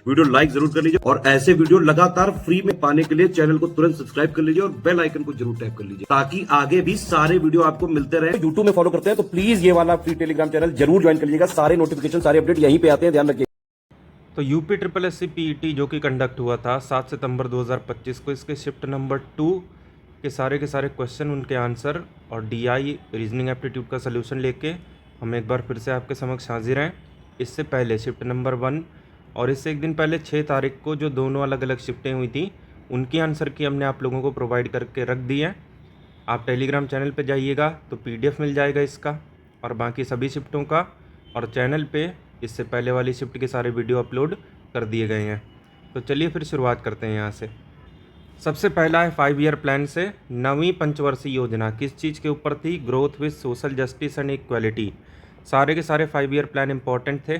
Video like जरूर कर लीजिए और ऐसे वीडियो लगातार फ्री में पाने के लिए चैनल को तुरंत सब्सक्राइब कर लीजिए और बेल आइकन को जरूर टैप कर लीजिए ताकि आगे भी सारे वीडियो आपको मिलते रहे। यूट्यूब में फॉलो करते हैं तो प्लीज ये वाला फ्री टेलीग्राम चैनल जरूर ज्वाइन कर लीजिएगा। सारे नोटिफिकेशन सारे अपडेट यहीं पे आते हैं, ध्यान रखिए। तो UP triple S C PET जो कि कंडक्ट हुआ था 7 सितंबर 2025 को, इसके शिफ्ट नंबर 2 के सारे क्वेश्चन, उनके आंसर और डीआई रीजनिंग एप्टीट्यूड का सलूशन लेके हम एक बार फिर से आपके समक्ष हाजिर हैं। इससे पहले शिफ्ट नंबर 1 और इससे एक दिन पहले 6 तारीख को जो दोनों अलग अलग शिफ्टें हुई थी उनकी आंसर की हमने आप लोगों को प्रोवाइड करके रख दी है। आप टेलीग्राम चैनल पे जाइएगा तो पीडीएफ मिल जाएगा इसका और बाकी सभी शिफ्टों का, और चैनल पे इससे पहले वाली शिफ्ट के सारे वीडियो अपलोड कर दिए गए हैं। तो चलिए फिर शुरुआत करते हैं यहाँ से। सबसे पहला है 5 ईयर प्लान से 9वीं पंचवर्षीय योजना किस चीज़ के ऊपर थी? Growth with social justice and equality. सारे के सारे 5 ईयर प्लान इंपॉर्टेंट थे।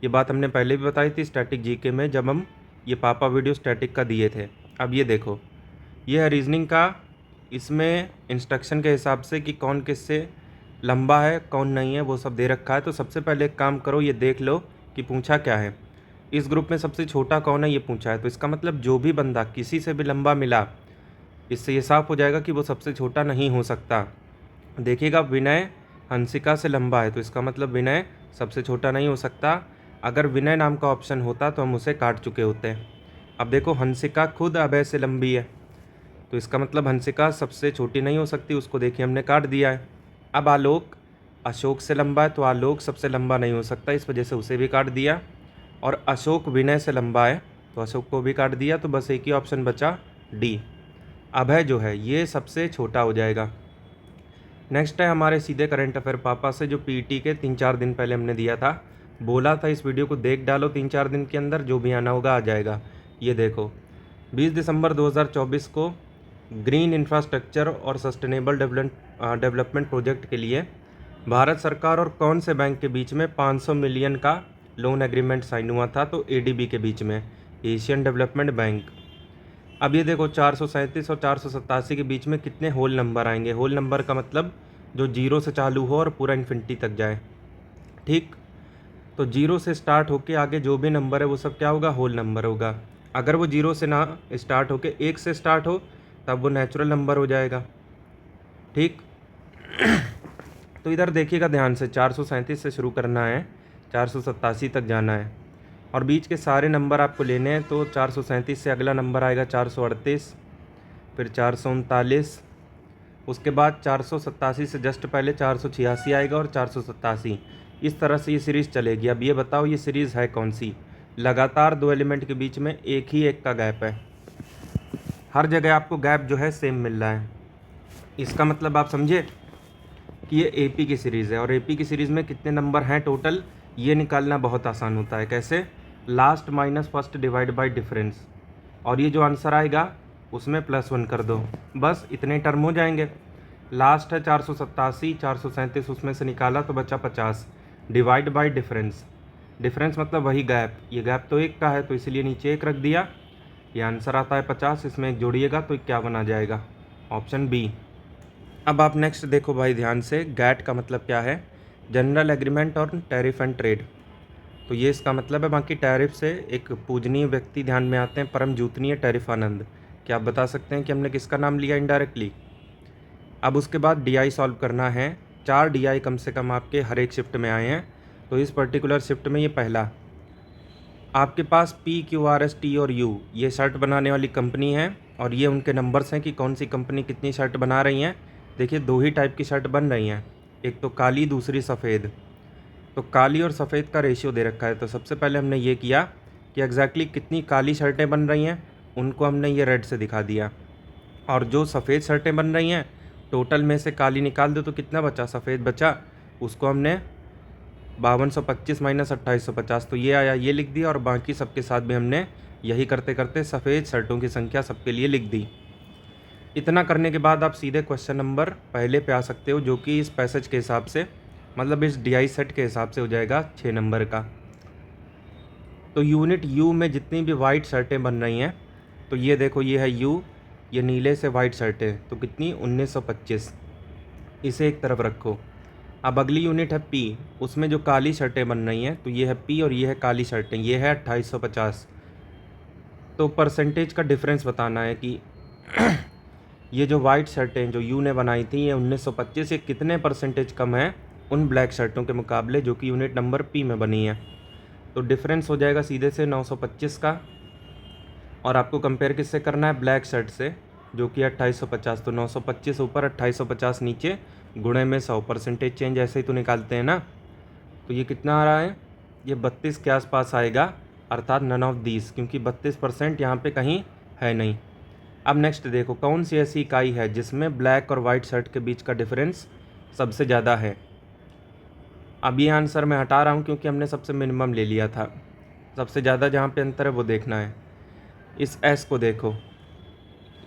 ये बात हमने पहले भी बताई थी स्टैटिक जीके में जब हम ये पापा वीडियो स्टैटिक का दिए थे। अब ये देखो, ये है रीजनिंग का, इसमें इंस्ट्रक्शन के हिसाब से कि कौन किससे लंबा है कौन नहीं है वो सब दे रखा है। तो सबसे पहले एक काम करो, ये देख लो कि पूछा क्या है। इस ग्रुप में सबसे छोटा कौन है ये पूछा है, तो इसका मतलब जो भी बंदा किसी से भी लंबा मिला, इससे ये साफ हो जाएगा कि वो सबसे छोटा नहीं हो सकता। देखिएगा, विनय हंसिका से लंबा है तो इसका मतलब विनय सबसे छोटा नहीं हो सकता। अगर विनय नाम का ऑप्शन होता तो हम उसे काट चुके होते हैं। अब देखो, हंसिका खुद अभय से लंबी है तो इसका मतलब हंसिका सबसे छोटी नहीं हो सकती, उसको देखिए हमने काट दिया है। अब आलोक अशोक से लंबा है तो आलोक सबसे लंबा नहीं हो सकता, इस वजह से उसे भी काट दिया। और अशोक विनय से लंबा है तो अशोक को भी काट दिया। तो बस एक ही ऑप्शन बचा डी, अभय जो है ये सबसे छोटा हो जाएगा। नेक्स्ट है हमारे सीधे करंट अफेयर पापा से, जो पीटी के 3-4 दिन पहले हमने दिया था। बोला था इस वीडियो को देख डालो 3-4 दिन के अंदर, जो भी आना होगा आ जाएगा। ये देखो, 20 दिसंबर 2024 को ग्रीन इंफ्रास्ट्रक्चर और सस्टेनेबल डेवलपमेंट प्रोजेक्ट के लिए भारत सरकार और कौन से बैंक के बीच में 500 मिलियन का लोन एग्रीमेंट साइन हुआ था? तो एडीबी के बीच में, एशियन डेवलपमेंट बैंक। अब ये देखो, 437 और 487 के बीच में कितने होल नंबर आएंगे? होल नंबर का मतलब जो 0 से चालू हो और पूरा इन्फिनिटी तक जाए, ठीक। तो 0 से स्टार्ट होके आगे जो भी नंबर है वो सब क्या होगा? होल नंबर होगा। अगर वो 0 से ना स्टार्ट होके 1 से स्टार्ट हो तब वो नेचुरल नंबर हो जाएगा, ठीक। तो इधर देखिएगा ध्यान से, 437 से शुरू करना है, 487 तक जाना है और बीच के सारे नंबर आपको लेने हैं। तो 437 से अगला नंबर आएगा 438, फिर 439, उसके बाद 487 से जस्ट पहले 486 आएगा और 487। इस तरह से ये सीरीज़ चलेगी। अब ये बताओ ये सीरीज़ है कौन सी? लगातार 2 एलिमेंट के बीच में एक ही एक का गैप है, हर जगह आपको गैप जो है सेम मिल रहा है। इसका मतलब आप समझे कि ये एपी की सीरीज़ है। और एपी की सीरीज़ में कितने नंबर हैं टोटल, ये निकालना बहुत आसान होता है। कैसे? Last minus first divide by difference, और ये जो आंसर आएगा उसमें +1 कर दो, बस इतने टर्म हो जाएंगे। लास्ट है 487, 437 उसमें से निकाला तो बचा 50, डिवाइड बाय डिफरेंस, डिफरेंस मतलब वही गैप, ये गैप तो 1 का है तो इसलिए नीचे 1 रख दिया। ये आंसर आता है 50, इसमें 1 जोड़िएगा तो 51 आ जाएगा, ऑप्शन बी। अब आप नेक्स्ट देखो भाई ध्यान से, गैट का मतलब क्या है? जनरल एग्रीमेंट और टैरिफ एंड ट्रेड। तो ये इसका मतलब है। बाकी टैरिफ से एक पूजनीय व्यक्ति ध्यान में आते हैं, परम जूतनीय टैरिफानंद। क्या आप बता सकते हैं कि हमने किसका नाम लिया इनडायरेक्टली? अब उसके बाद डीआई सॉल्व करना है। 4 डीआई कम से कम आपके हर एक शिफ्ट में आए हैं। तो इस पर्टिकुलर शिफ्ट में ये पहला, आपके पास PQRS T और U ये शर्ट बनाने वाली कंपनी है और ये उनके नंबर्स हैं कि कौन सी कंपनी कितनी शर्ट बना रही हैं। देखिए 2 ही टाइप की शर्ट बन रही हैं, एक तो काली दूसरी सफ़ेद। तो काली और सफ़ेद का रेशियो दे रखा है। तो सबसे पहले हमने ये किया कि एग्जैक्टली कितनी काली शर्टें बन रही हैं उनको हमने ये रेड से दिखा दिया, और जो सफ़ेद शर्टें बन रही हैं टोटल में से काली निकाल दो तो कितना बचा? सफ़ेद बचा, उसको हमने 5225 माइनस 2850 तो ये आया, ये लिख दिया। और बाकी सबके साथ भी हमने यही करते करते सफ़ेद शर्टों की संख्या सबके लिए लिख दी। इतना करने के बाद आप सीधे क्वेश्चन नंबर पहले पे आ सकते हो, जो कि इस पैसेज के हिसाब से मतलब इस डीआई सेट के हिसाब से हो जाएगा 6 नंबर का। तो यूनिट यू में जितनी भी वाइट शर्टें बन रही हैं, तो ये देखो ये है यू, ये नीले से वाइट शर्टें, तो कितनी? 1925। इसे एक तरफ रखो। अब अगली यूनिट है पी, उसमें जो काली शर्टें बन रही हैं तो ये है पी और ये है काली शर्टें, ये है 2850। तो परसेंटेज का डिफरेंस बताना है कि ये जो वाइट शर्टें जो यू ने बनाई थी ये 1925, ये कितने परसेंटेज कम है उन ब्लैक शर्टों के मुकाबले जो कि यूनिट नंबर पी में बनी है। तो डिफरेंस हो जाएगा सीधे से 925 का, और आपको कंपेयर किससे करना है, ब्लैक शर्ट से जो कि 2850। तो 925 ऊपर 2850 नीचे, गुणे में 100, परसेंटेज चेंज ऐसे ही तो निकालते हैं ना। तो ये कितना आ रहा है, ये 32 के आसपास आएगा, अर्थात नन ऑफ दीज, क्योंकि 32% यहाँ पे कहीं है नहीं। अब नेक्स्ट देखो, कौन सी ऐसी इकाई है जिसमें ब्लैक और वाइट शर्ट के बीच का डिफरेंस सबसे ज़्यादा है। अब ये आंसर मैं हटा रहा हूँ क्योंकि हमने सबसे मिनिमम ले लिया था, सबसे ज़्यादा जहाँ पे अंतर है वो देखना है। इस एस को देखो,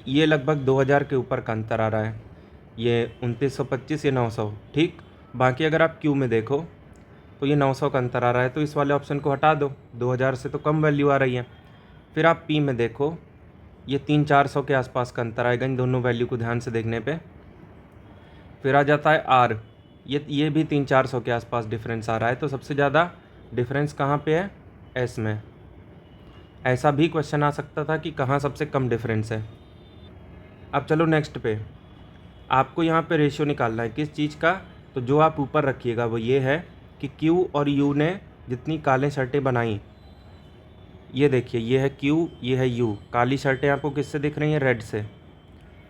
ये लगभग 2000 के ऊपर का अंतर आ रहा है, ये 2925, ये 900, ठीक। बाकी अगर आप क्यू में देखो तो ये 900 का अंतर आ रहा है, तो इस वाले ऑप्शन को हटा दो, 2000 से तो कम वैल्यू आ रही है। फिर आप पी में देखो, ये 300-400 के आसपास का अंतर आएगा इन दोनों वैल्यू को ध्यान से देखने पे। फिर आ जाता है आर, ये भी 300-400 के आसपास डिफरेंस आ रहा है। तो सबसे ज़्यादा डिफरेंस कहाँ पे है, एस में। ऐसा भी क्वेश्चन आ सकता था कि कहाँ सबसे कम डिफरेंस है। अब चलो नेक्स्ट पे, आपको यहाँ पे रेशियो निकालना है किस चीज़ का, तो जो आप ऊपर रखिएगा वो ये है कि क्यू और यू ने जितनी काले शर्टें बनाई, ये देखिए ये है क्यू, ये है यू, काली शर्टें आपको किससे दिख रही हैं, रेड से।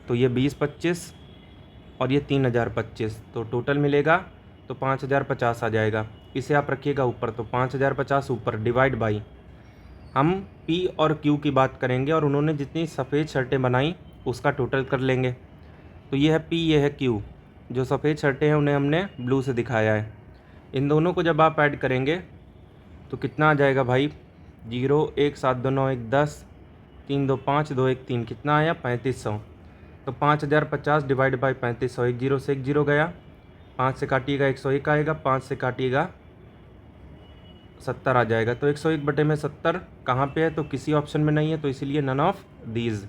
तो ये 20-25 और ये 3025, तो टोटल मिलेगा तो 5050 आ जाएगा। इसे आप रखिएगा ऊपर, तो 5050 ऊपर डिवाइड बाई, हम पी और क्यू की बात करेंगे और उन्होंने जितनी सफ़ेद शर्टें बनाई उसका टोटल कर लेंगे। तो ये है पी, ये है क्यू, जो सफ़ेद शर्टें हैं उन्हें हमने ब्लू से दिखाया है। इन दोनों को जब आप ऐड करेंगे तो कितना आ जाएगा भाई, 0 1 7 2 9 1 10 3 2 5 2 1 3, कितना आया 3500। तो 5050 डिवाइड बाई 3500, 1 0 से 1 0 गया, 5 से काटिएगा 101 आएगा, 5 से काटिएगा 70 आ जाएगा। तो 101/70 कहाँ पे है, तो किसी ऑप्शन में नहीं है, तो इसीलिए नन ऑफ दीज।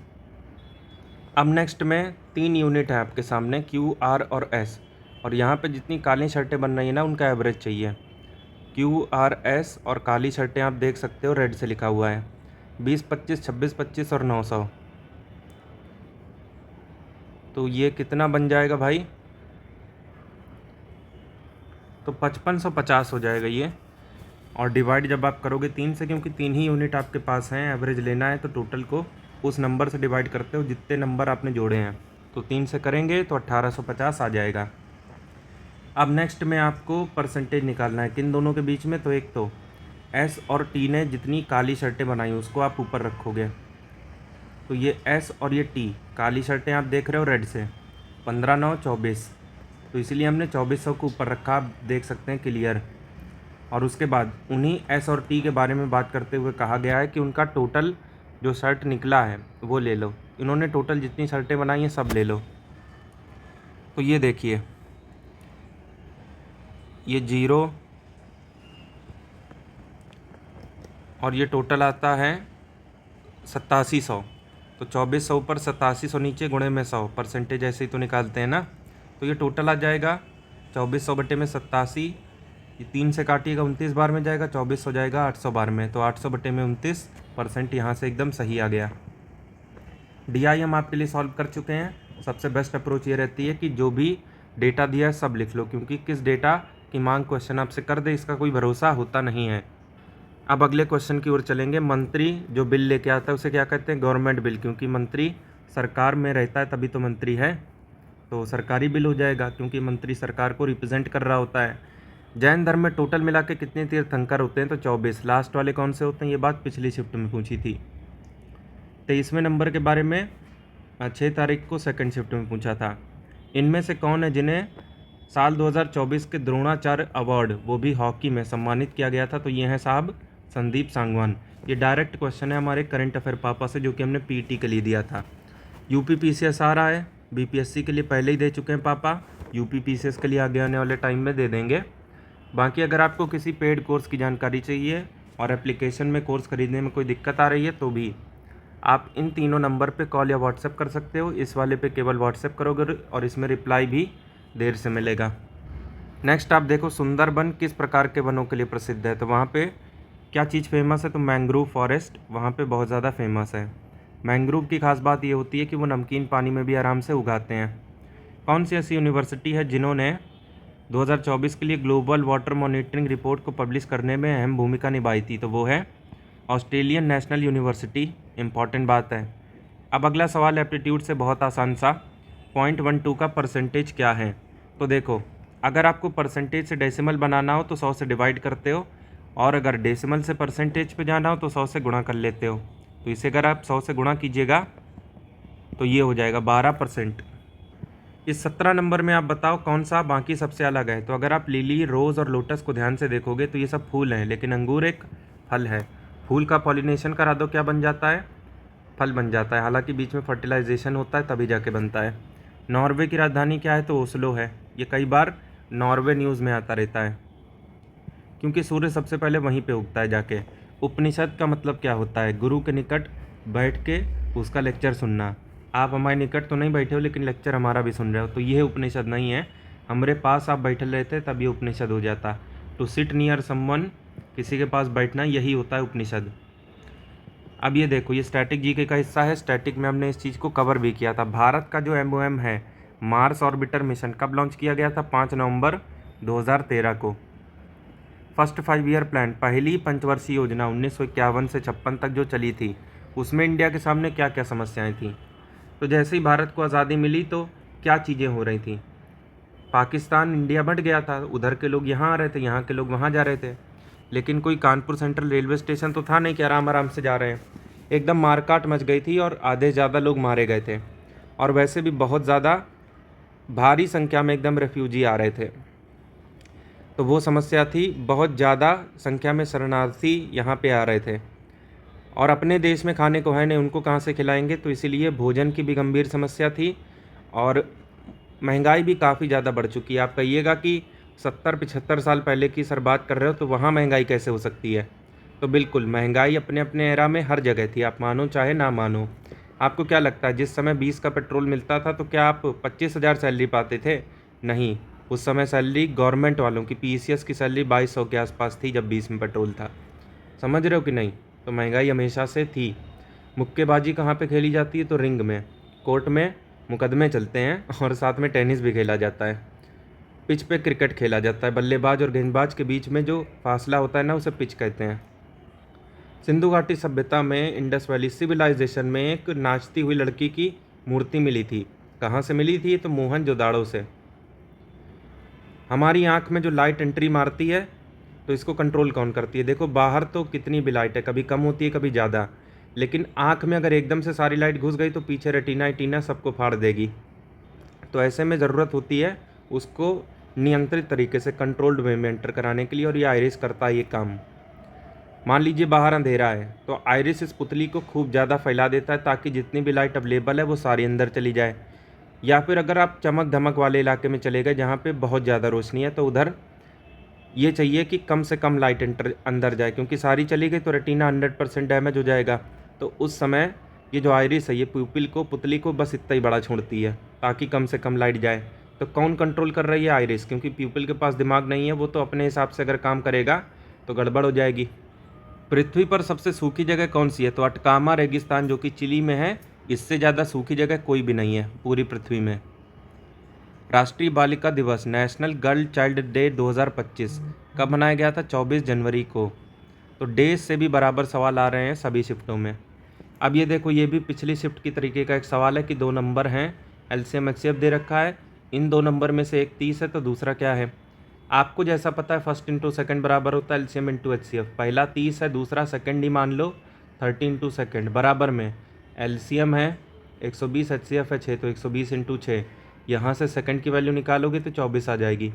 अब नेक्स्ट में 3 यूनिट है आपके सामने, क्यू आर और एस, और यहाँ पे जितनी काली शर्टें बन रही हैं ना उनका एवरेज चाहिए। क्यू आर एस और काली शर्टें आप देख सकते हो रेड से लिखा हुआ है, 20-25, 26-25 और 900। तो ये कितना बन जाएगा भाई, तो 5550 हो जाएगा ये। और डिवाइड जब आप करोगे 3 से, क्योंकि 3 ही यूनिट आपके पास हैं, एवरेज लेना है तो टोटल को उस नंबर से डिवाइड करते हो जितने नंबर आपने जोड़े हैं। तो 3 से करेंगे तो 1850 आ जाएगा। अब नेक्स्ट में आपको परसेंटेज निकालना है किन दोनों के बीच में, तो एक तो एस और टी ने जितनी काली शर्टें बनाई उसको आप ऊपर रखोगे। तो ये एस और ये टी, काली शर्टें आप देख रहे हो रेड से, 15-9 24, तो इसीलिए हमने 2400 को ऊपर रखा, आप देख सकते हैं क्लियर। और उसके बाद उन्हीं एस और टी के बारे में बात करते हुए कहा गया है कि उनका टोटल जो शर्ट निकला है वो ले लो, इन्होंने टोटल जितनी शर्टें बनाई हैं सब ले लो। तो ये देखिए, ये 0 और ये टोटल आता है 8700, तो 2400 ऊपर 8700 नीचे, गुणे में 100, परसेंटेज ऐसे ही तो निकालते हैं ना। तो ये टोटल आ जाएगा 2400/87, ये 3 से काटिएगा 29 बार में जाएगा, 24 हो जाएगा 800 बार में, तो 800/29, परसेंट यहाँ से एकदम सही आ गया। DI हम आपके लिए सॉल्व कर चुके हैं। सबसे बेस्ट अप्रोच ये रहती है कि जो भी डेटा दिया है सब लिख लो, क्योंकि किस डेटा की मांग क्वेश्चन आपसे कर दे इसका कोई भरोसा होता नहीं है। अब अगले क्वेश्चन की ओर चलेंगे। मंत्री जो बिल लेके आता है उसे क्या कहते हैं, गवर्नमेंट बिल, क्योंकि मंत्री सरकार में रहता है तभी तो मंत्री है, तो सरकारी बिल हो जाएगा क्योंकि मंत्री सरकार को रिप्रेजेंट कर रहा होता है। जैन धर्म में टोटल मिला के कितने तीर्थंकर होते हैं, तो 24। लास्ट वाले कौन से होते हैं, ये बात पिछली शिफ्ट में पूछी थी। 23वें नंबर के बारे में 6 तारीख को सेकंड शिफ्ट में पूछा था। इनमें से कौन है जिन्हें साल 2024 के द्रोणाचार्य अवार्ड, वो भी हॉकी में, सम्मानित किया गया था, तो ये हैं साहब संदीप सांगवान। ये डायरेक्ट क्वेश्चन है हमारे करंट अफेयर पापा से, जो कि हमने पीटी के लिए दिया था। यूपी पीसीएस आ रहा है, बीपीएससी के लिए पहले ही दे चुके हैं पापा, यूपी पीसीएस के लिए आगे आने वाले टाइम में दे देंगे। बाकी अगर आपको किसी पेड कोर्स की जानकारी चाहिए और एप्लीकेशन में कोर्स खरीदने में कोई दिक्कत आ रही है तो भी आप इन तीनों नंबर पे कॉल या व्हाट्सएप कर सकते हो। इस वाले पे केवल व्हाट्सएप करोगे और इसमें रिप्लाई भी देर से मिलेगा। नेक्स्ट आप देखो सुंदरबन किस प्रकार के वनों के लिए प्रसिद्ध है, तो वहाँ पे क्या चीज़ फेमस है, तो मैंग्रोव फॉरेस्ट वहाँ पे बहुत ज़्यादा फेमस है। मैंग्रोव की खास बात ये होती है कि वो नमकीन पानी में भी आराम से उगाते हैं। कौन सी ऐसी यूनिवर्सिटी है जिन्होंने 2024 के लिए ग्लोबल वाटर मॉनिटरिंग रिपोर्ट को पब्लिश करने में अहम भूमिका निभाई थी, तो वो है ऑस्ट्रेलियन नेशनल यूनिवर्सिटी। इम्पॉर्टेंट बात है। अब अगला सवाल एप्टीट्यूड से बहुत आसान सा, 0.12 का परसेंटेज क्या है। तो देखो, अगर आपको परसेंटेज से डेसिमल बनाना हो तो 100 से डिवाइड करते हो, और अगर डेसिमल से परसेंटेज पे जाना हो तो 100 से गुणा कर लेते हो। तो इसे अगर आप 100 से गुणा कीजिएगा तो ये हो जाएगा 12%। इस 17 नंबर में आप बताओ कौन सा बाकी सबसे अलग है। तो अगर आप लिली, रोज़ और लोटस को ध्यान से देखोगे तो ये सब फूल हैं, लेकिन अंगूर एक फल है। फूल का पॉलिनेशन करा दो, क्या बन जाता है, फल बन जाता है। हालांकि बीच में फर्टिलाइजेशन होता है तभी जाके बनता है। नॉर्वे की राजधानी क्या है, तो ओस्लो है। ये कई बार नॉर्वे न्यूज़ में आता रहता है क्योंकि सूर्य सबसे पहले वहीं पे उगता है जाके। उपनिषद का मतलब क्या होता है, गुरु के निकट बैठ के उसका लेक्चर सुनना। आप हमारे निकट तो नहीं बैठे हो लेकिन लेक्चर हमारा भी सुन रहे हो, तो ये उपनिषद नहीं है। हमारे पास आप बैठे रहते तब ये उपनिषद हो जाता। टू सिट नियर समवन, किसी के पास बैठना, यही होता है उपनिषद। अब ये देखो, ये स्टैटिक जीके का हिस्सा है। स्टैटिक में हमने इस चीज़ को कवर भी किया था। भारत का जो MOM है, मार्स ऑर्बिटर मिशन, कब लॉन्च किया गया था, 5 नवंबर 2013 को। फर्स्ट 5 ईयर प्लान, पहली पंचवर्षीय योजना 1951 से 56 तक जो चली थी, उसमें इंडिया के सामने क्या क्या समस्याएं थी। तो जैसे ही भारत को आज़ादी मिली तो क्या चीज़ें हो रही थी, पाकिस्तान इंडिया बंट गया था, उधर के लोग यहाँ आ रहे थे, यहाँ के लोग वहाँ जा रहे थे, लेकिन कोई कानपुर सेंट्रल रेलवे स्टेशन तो था नहीं कि आराम आराम से जा रहे हैं। एकदम मारकाट मच गई थी और आधे से ज़्यादा लोग मारे गए थे, और वैसे भी बहुत ज़्यादा भारी संख्या में एकदम रेफ्यूजी आ रहे थे। तो वो समस्या थी, बहुत ज़्यादा संख्या में शरणार्थी यहाँ पे आ रहे थे, और अपने देश में खाने को है नहीं, उनको कहाँ से खिलाएंगे। तो इसीलिए भोजन की भी गंभीर समस्या थी, और महंगाई भी काफ़ी ज़्यादा बढ़ चुकी है। आप कहिएगा कि 70-75 साल पहले की सर बात कर रहे हो, तो वहाँ महंगाई कैसे हो सकती है। तो बिल्कुल महंगाई अपने अपने एरा में हर जगह थी, आप मानो चाहे ना मानो। आपको क्या लगता है, जिस समय 20 का पेट्रोल मिलता था तो क्या आप 25,000 सैलरी पाते थे? नहीं, उस समय सैलरी गवर्नमेंट वालों की, PCS की सैलरी 2200 के आसपास थी जब 20 में पेट्रोल था। समझ रहे हो कि नहीं। तो महंगाई हमेशा से थी। मुक्केबाजी कहाँ पे खेली जाती है, तो रिंग में, कोर्ट में मुकदमे चलते हैं, और साथ में टेनिस भी खेला जाता है। पिच पे क्रिकेट खेला जाता है, बल्लेबाज और गेंदबाज के बीच में जो फासला होता है ना, उसे पिच कहते हैं। सिंधु घाटी सभ्यता में, इंडस वैली सिविलाइजेशन में, एक नाचती हुई लड़की की मूर्ति मिली थी। कहाँ से मिली थी, तो मोहनजोदाड़ो से। हमारी आँख में जो लाइट एंट्री मारती है, तो इसको कंट्रोल कौन करती है। देखो बाहर तो कितनी भी लाइट है, कभी कम होती है कभी ज़्यादा, लेकिन आँख में अगर एकदम से सारी लाइट घुस गई तो पीछे रेटिना सबको फाड़ देगी। तो ऐसे में ज़रूरत होती है उसको नियंत्रित तरीके से, कंट्रोल्ड वे में एंटर कराने के लिए, और ये आयरिस करता है ये काम। मान लीजिए बाहर अंधेरा है, तो आयरिस इस पुतली को खूब ज़्यादा फैला देता है ताकि जितनी भी लाइट अवेलेबल है वो सारी अंदर चली जाए। या फिर अगर आप चमक धमक वाले इलाके में चले गए जहाँ पे बहुत ज़्यादा रोशनी है, तो उधर ये चाहिए कि कम से कम लाइट अंदर जाए, क्योंकि सारी चली गई तो रेटिना 100% डैमेज हो जाएगा। तो उस समय ये जो आयरिस है, ये पुतली को बस इतना ही बड़ा छोड़ती है ताकि कम से कम लाइट जाए। तो कौन कंट्रोल कर रही है, आयरिस, क्योंकि प्यूपिल के पास दिमाग नहीं है, वो तो अपने हिसाब से अगर काम करेगा तो गड़बड़ हो जाएगी। पृथ्वी पर सबसे सूखी जगह कौन सी है, तो अटकामा रेगिस्तान जो कि चिली में है। इससे ज़्यादा सूखी जगह कोई भी नहीं है पूरी पृथ्वी में। राष्ट्रीय बालिका दिवस, नेशनल गर्ल चाइल्ड डे 2025 कब मनाया गया था, 24 जनवरी को। तो डे से भी बराबर सवाल आ रहे हैं सभी शिफ्टों में। अब ये देखो, ये भी पिछली शिफ्ट की तरीके का एक सवाल है कि 2 नंबर हैं, LCM HCF दे रखा है, इन 2 नंबर में से एक 30 है तो दूसरा क्या है। आपको जैसा पता है फर्स्ट इंटू सेकंड बराबर होता है LCM इंटू HCF। पहला 30 है, दूसरा सेकंड ही मान लो 30 इंटू सेकेंड, बराबर में LCM है 120, HCF है 6, तो 120 इंटू 6। यहाँ से सेकंड की वैल्यू निकालोगे तो 24 आ जाएगी।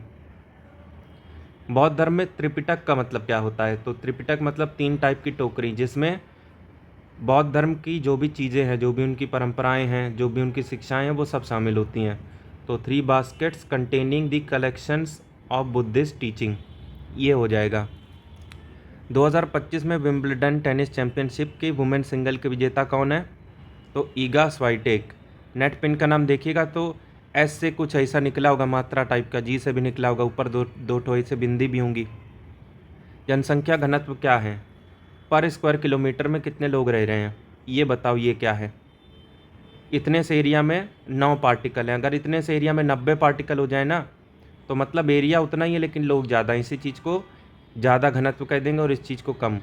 बौद्ध धर्म में त्रिपिटक का मतलब क्या होता है, तो त्रिपिटक मतलब 3 टाइप की टोकरी, जिसमें बौद्ध धर्म की जो भी चीज़ें हैं, जो भी उनकी परंपराएं हैं, जो भी उनकी शिक्षाएं हैं, वो सब शामिल होती हैं। तो 3 baskets containing the collections of Buddhist teaching, ये हो जाएगा। 2025 में विंबलडन टेनिस चैंपियनशिप की वुमेन सिंगल के विजेता कौन है, तो ईगा स्वाइटेक। नेट पिन का नाम देखिएगा तो एस से कुछ ऐसा निकला होगा मात्रा टाइप का, जी से भी निकला होगा, ऊपर दो ठो ऐसे बिंदी भी होंगी। जनसंख्या घनत्व क्या है, पर स्क्वायर किलोमीटर में कितने लोग रह रहे हैं, ये बताओ ये क्या है। इतने से एरिया में 9 पार्टिकल हैं। अगर इतने से एरिया में 90 पार्टिकल हो जाए ना तो मतलब एरिया उतना ही है लेकिन लोग ज़्यादा। इसी चीज़ को ज़्यादा घनत्व कह देंगे और इस चीज़ को कम।